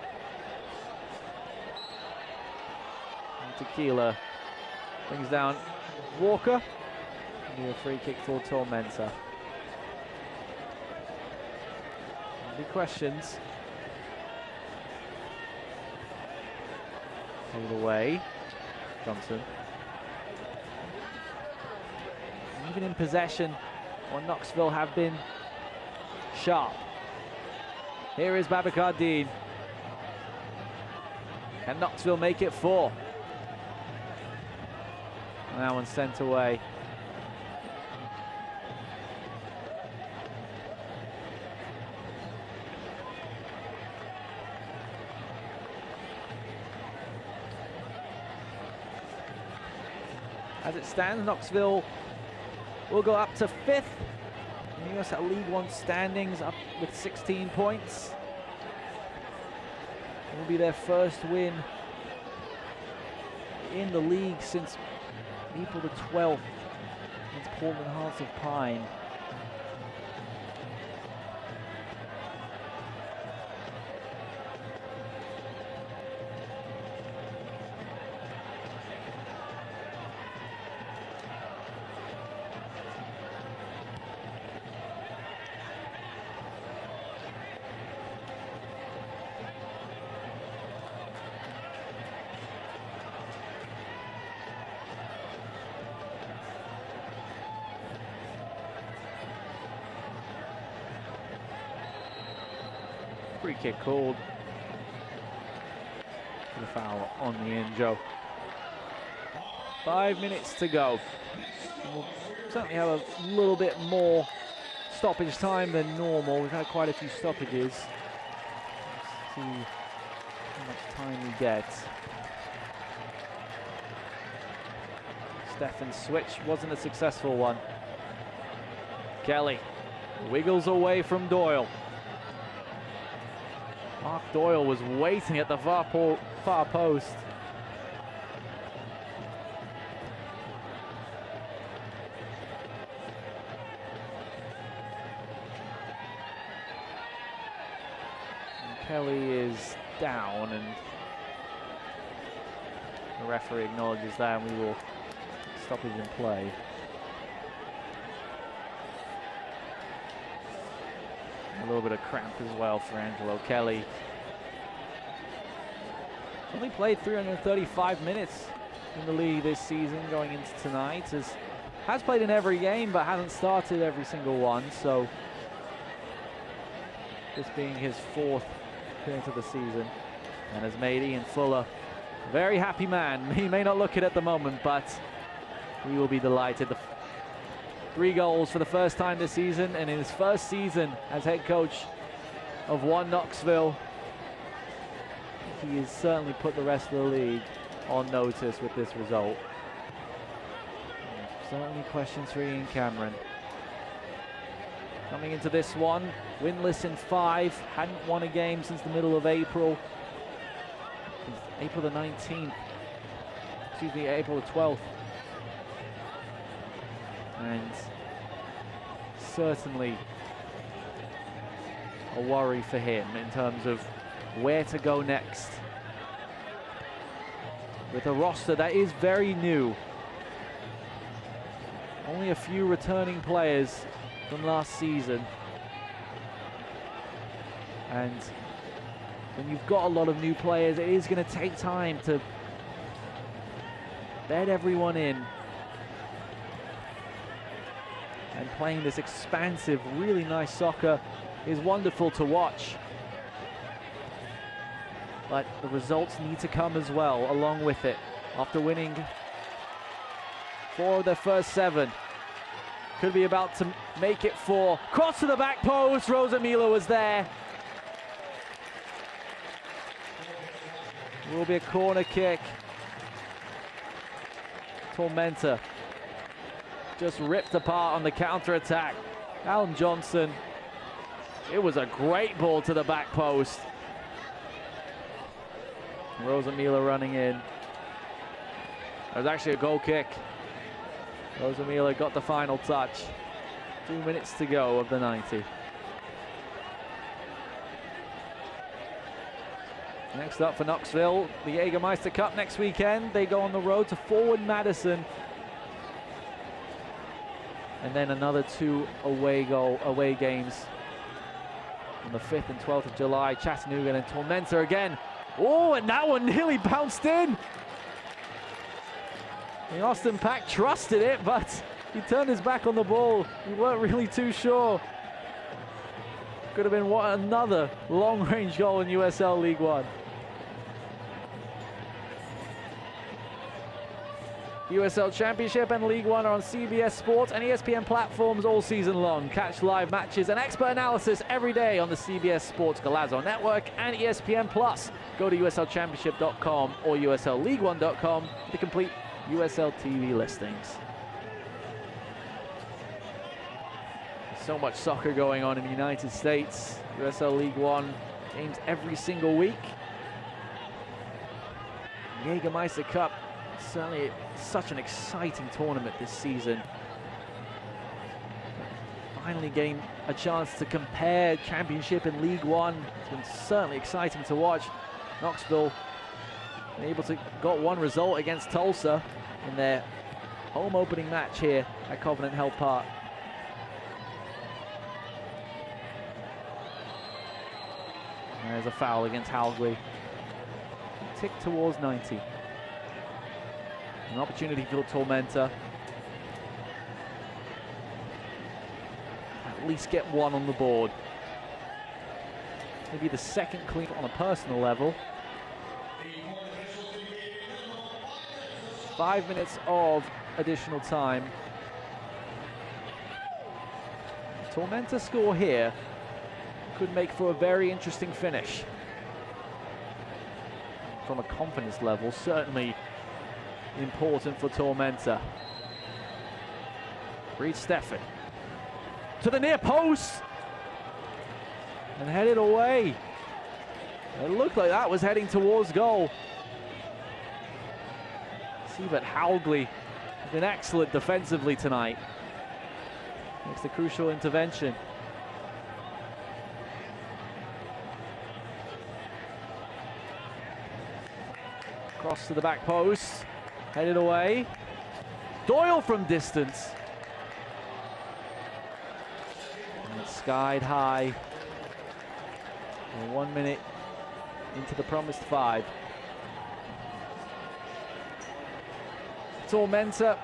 And Tequila brings down Walker. And a free kick for Tormenta. Any questions? All the way. Johnson. Even in possession, Knoxville have been sharp. Here is Babacar Dean. Can Knoxville make it 4? And that one's sent away. As it stands, Knoxville will go up to 5th in the USL League One standings, up with 16 points. It will be their first win in the league since April the 12th against Portland Hearts of Pine. Free kick called. The foul on the Injo. 5 minutes to go. We'll certainly have a little bit more stoppage time than normal. We've had quite a few stoppages. Let's see how much time we get. Stefan's switch wasn't a successful one. Kelly wiggles away from Doyle. Mark Doyle was waiting at the far post. And Kelly is down, and the referee acknowledges that, and we will stop it in play. A little bit of cramp as well for Angelo Kelly. Only played 335 minutes in the league this season going into tonight. Has played in every game but hasn't started every single one, so this being his 4th appearance of the season, and has made Ian Fuller a very happy man. He may not look it at the moment, but he will be delighted. 3 goals for the first time this season, and in his first season as head coach of One Knoxville, he has certainly put the rest of the league on notice with this result. Certainly questions for Ian Cameron. Coming into this one, winless in 5, hadn't won a game since the middle of April. Since April the 19th, excuse me, April the 12th. And certainly a worry for him in terms of where to go next. With a roster that is very new. Only a few returning players from last season. And when you've got a lot of new players, it is going to take time to bed everyone in. And playing this expansive, really nice soccer is wonderful to watch. But the results need to come as well along with it. After winning 4 of their first 7. Could be about to make it 4. Cross to the back post. Rosa Mila was there. Will be a corner kick. Tormenta just ripped apart on the counter-attack. Alan Johnson. It was a great ball to the back post. Rosa Mila running in. It was actually a goal kick. Rosa Mila got the final touch. 2 minutes to go of the 90. Next up for Knoxville, the Jägermeister Cup next weekend. They go on the road to Forward Madison. And then another 2 away games on the 5th and 12th of July. Chattanooga and Tormenta again. Oh, and that one nearly bounced in. The Austin Pack trusted it, but he turned his back on the ball. We weren't really too sure. Could have been another long-range goal in USL League One. USL Championship and League One are on CBS Sports and ESPN platforms all season long. Catch live matches and expert analysis every day on the CBS Sports Golazo Network and ESPN Plus. Go to USLChampionship.com or USLLeague1.com to complete USL TV listings. So much soccer going on in the United States. USL League One games every single week. Jägermeister Cup, certainly such an exciting tournament this season. Finally getting a chance to compare Championship and League One. It's been certainly exciting to watch. Knoxville able to got one result against Tulsa in their home opening match here at Covenant Health Park. There's a foul against Halgley. Tick towards 90. An opportunity for Tormenta. At least get one on the board. Maybe the second clean on a personal level. 5 minutes of additional time. Tormenta score here could make for a very interesting finish. From a confidence level, certainly important for Tormenta. Reed Steffan to the near post and headed away. It looked like that was heading towards goal. See, but Halgley has been excellent defensively tonight. Makes the crucial intervention. Cross to the back post, headed away. Doyle from distance. And it's skied high. And 1 minute into the promised 5. Tormenta.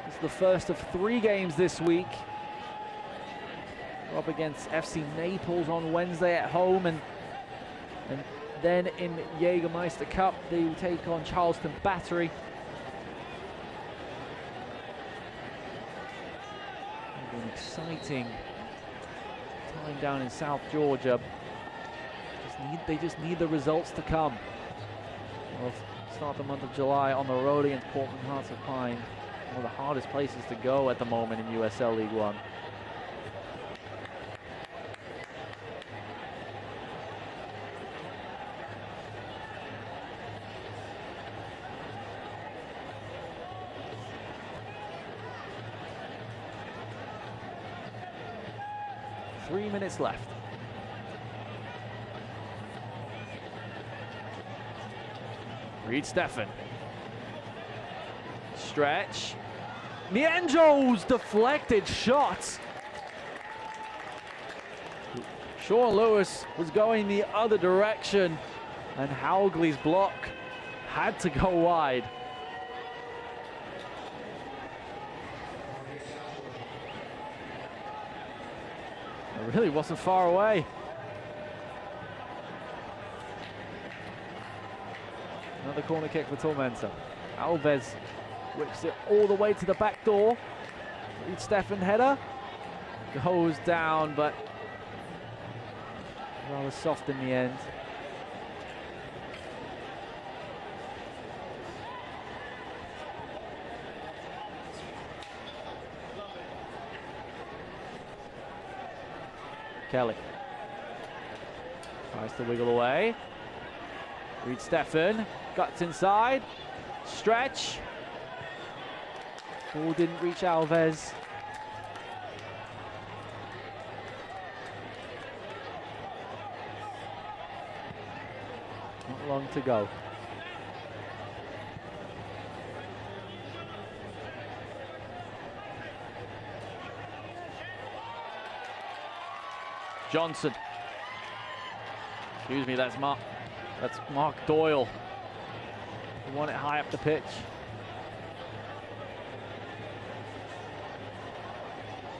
This is the first of 3 games this week. Up against FC Naples on Wednesday at home, and then in Jägermeister Cup they take on Charleston Battery. An exciting time down in South Georgia. They just need the results to come. We'll start the month of July on the road against Portland Hearts of Pine, one of the hardest places to go at the moment in USL League One. Three minutes left. Reed Steffen. Stretch. Nienjo's deflected shot. Sean Lewis was going the other direction, and Haugley's block had to go wide. It really wasn't far away. Another corner kick for Tormenta. Alves whips it all the way to the back door. Reed Steffen header goes down, but rather soft in the end. Kelly tries to wiggle away. Reed Steffen guts inside. Stretch. Ball didn't reach Alves. Not long to go. Johnson. Excuse me, that's Mark Doyle. He won it high up the pitch.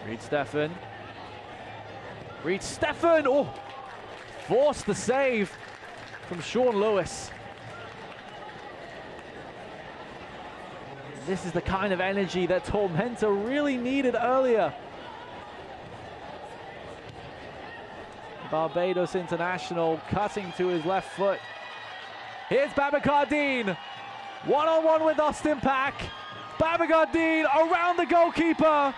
Reed Steffen. Reed Steffen! Oh! Forced the save from Sean Lewis. This is the kind of energy that Tormenta really needed earlier. Barbados international cutting to his left foot. Here's Babacar Dean. One-on-one with Austin Pack. Babacar Dean around the goalkeeper.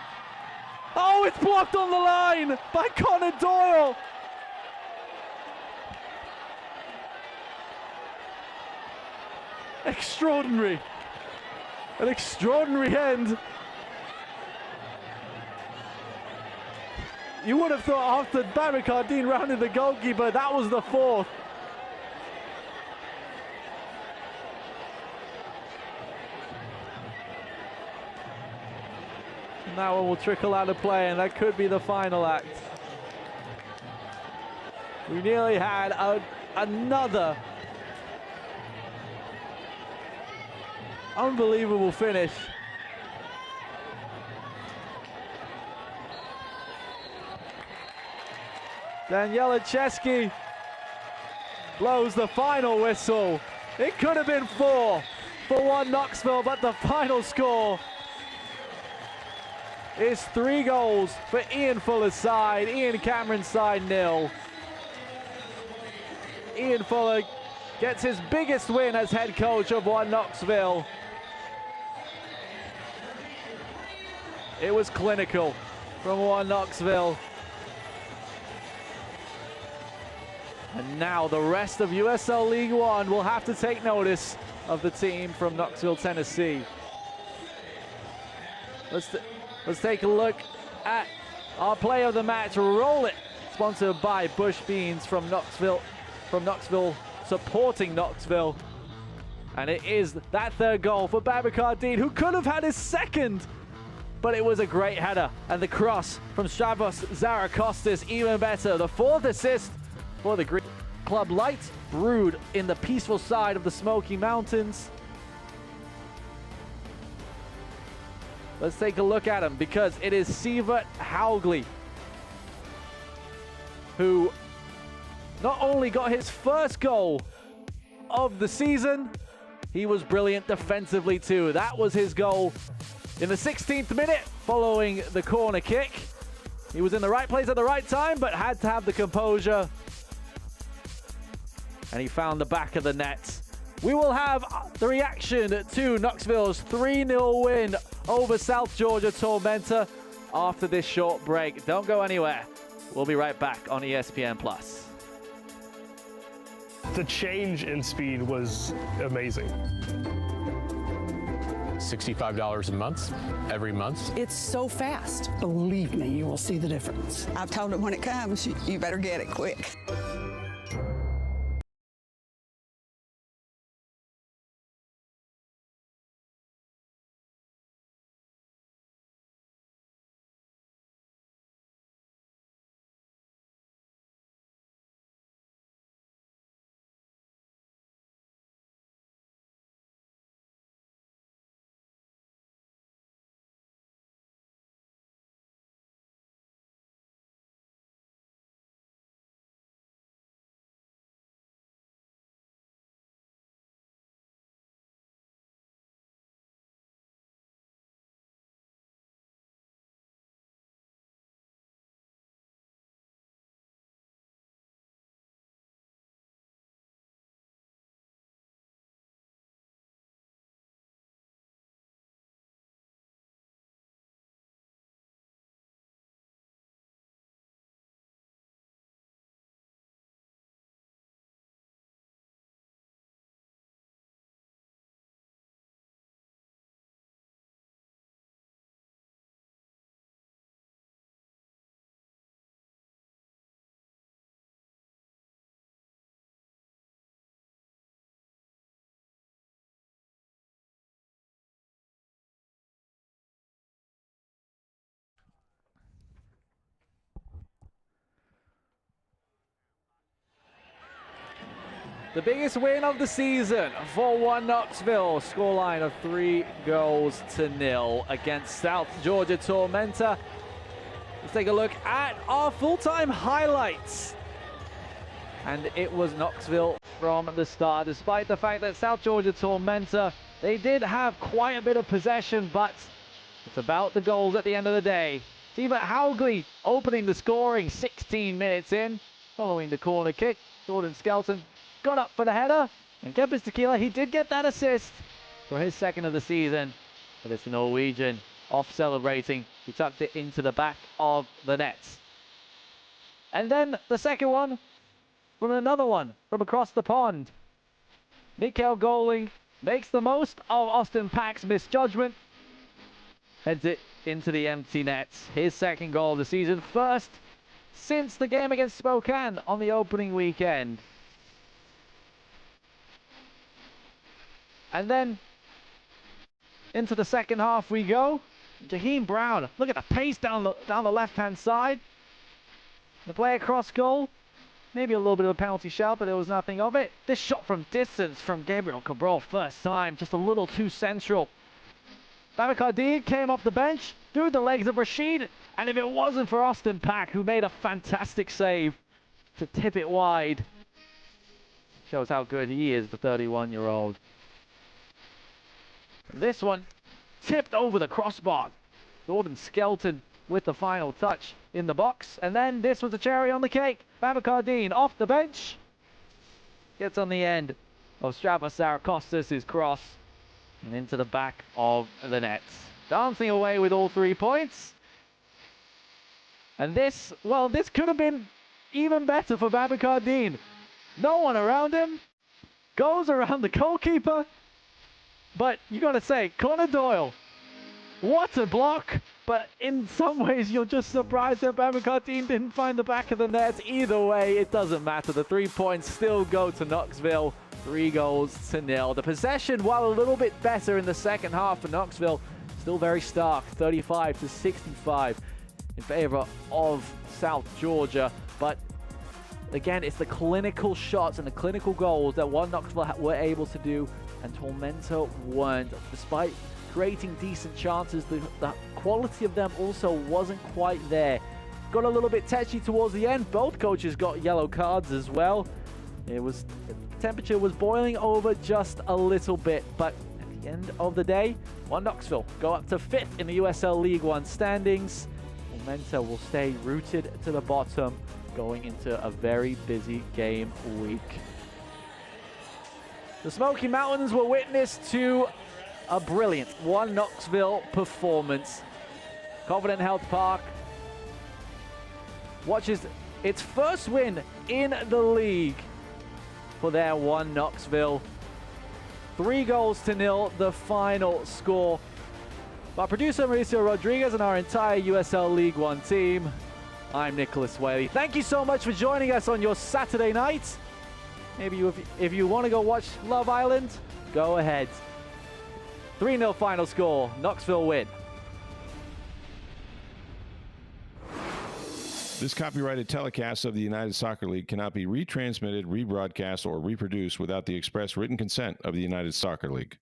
Oh, it's blocked on the line by Connor Doyle. Extraordinary. An extraordinary end. You would have thought after Babacar Dean rounded the goalkeeper, that was the fourth. And that one will trickle out of play, and that could be the final act. We nearly had another unbelievable finish. Daniela Chesky blows the final whistle. It could have been 4-1 Knoxville, but the final score is 3 goals for Ian Fuller's side. Ian Cameron's side 0. Ian Fuller gets his biggest win as head coach of One Knoxville. It was clinical from One Knoxville. And now the rest of USL League One will have to take notice of the team from Knoxville, Tennessee. Let's take a look at our play of the match. Roll It, sponsored by Bush Beans from Knoxville, supporting Knoxville. And it is that third goal for Babacar Dean, who could have had his second, but it was a great header. And the cross from Stavros Zarakostis, even better. The 4th assist for the Greek club, light brewed in the peaceful side of the Smoky Mountains. Let's take a look at him, because it is Sivert Haugli who not only got his first goal of the season, he was brilliant defensively too. That was his goal in the 16th minute following the corner kick. He was in the right place at the right time, but had to have the composure. And he found the back of the net. We will have the reaction to Knoxville's 3-0 win over South Georgia Tormenta after this short break. Don't go anywhere. We'll be right back on ESPN+. The change in speed was amazing. $65 a month, every month. It's so fast. Believe me, you will see the difference. I've told them when it comes, you better get it quick. The biggest win of the season for One Knoxville. Scoreline of 3-0 against South Georgia Tormenta. Let's take a look at our full-time highlights. And it was Knoxville from the start, despite the fact that South Georgia Tormenta, they did have quite a bit of possession, but it's about the goals at the end of the day. Sivert Haugli opening the scoring 16 minutes in, following the corner kick. Jordan Skelton got up for the header, and Kempis Tequila, he did get that assist for his second of the season. But it's the Norwegian off celebrating. He tucked it into the back of the nets. And then the second one from another one from across the pond. Mikkel Goling makes the most of Austin Pack's misjudgment. Heads it into the empty nets. His second goal of the season. First since the game against Spokane on the opening weekend. And then into the second half we go. Jaheim Brown, look at the pace down the left-hand side. The play across goal. Maybe a little bit of a penalty shout, but there was nothing of it. This shot from distance from Gabriel Cabral, first time, just a little too central. Babacar Dean came off the bench through the legs of Rashid, and if it wasn't for Austin Pack, who made a fantastic save to tip it wide, shows how good he is, the 31-year-old. This one tipped over the crossbar. Jordan Skelton with the final touch in the box. And then this was the cherry on the cake. Babacar Dean off the bench. Gets on the end of Stravos Sarakostas' cross and into the back of the nets. Dancing away with all 3 points. And this, well, this could have been even better for Babacar Dean. No one around him. Goes around the goalkeeper. But you got to say, Connor Doyle, what a block. But in some ways, you're just surprised that Babacar Dean didn't find the back of the net. Either way, it doesn't matter. The 3 points still go to Knoxville. 3-0. The possession, while a little bit better in the second half for Knoxville, still very stark. 35-65 in favor of South Georgia. But again, it's the clinical shots and the clinical goals that One Knoxville were able to do, and Tormenta weren't. Despite creating decent chances. The quality of them also wasn't quite there. Got a little bit tetchy towards the end. Both coaches got yellow cards as well. The temperature was boiling over just a little bit, but at the end of the day, Knoxville go up to 5th in the USL League One standings. Tormenta will stay rooted to the bottom going into a very busy game week. The Smoky Mountains were witness to a brilliant Knoxville performance. Confident Health Park watches its first win in the league for their Knoxville. 3-0 the final score. Our producer Mauricio Rodriguez and our entire USL League One team, I'm Nicholas Whaley. Thank you so much for joining us on your Saturday night. Maybe if you want to go watch Love Island, go ahead. 3-0 final score, Knoxville win. This copyrighted telecast of the United Soccer League cannot be retransmitted, rebroadcast, or reproduced without the express written consent of the United Soccer League.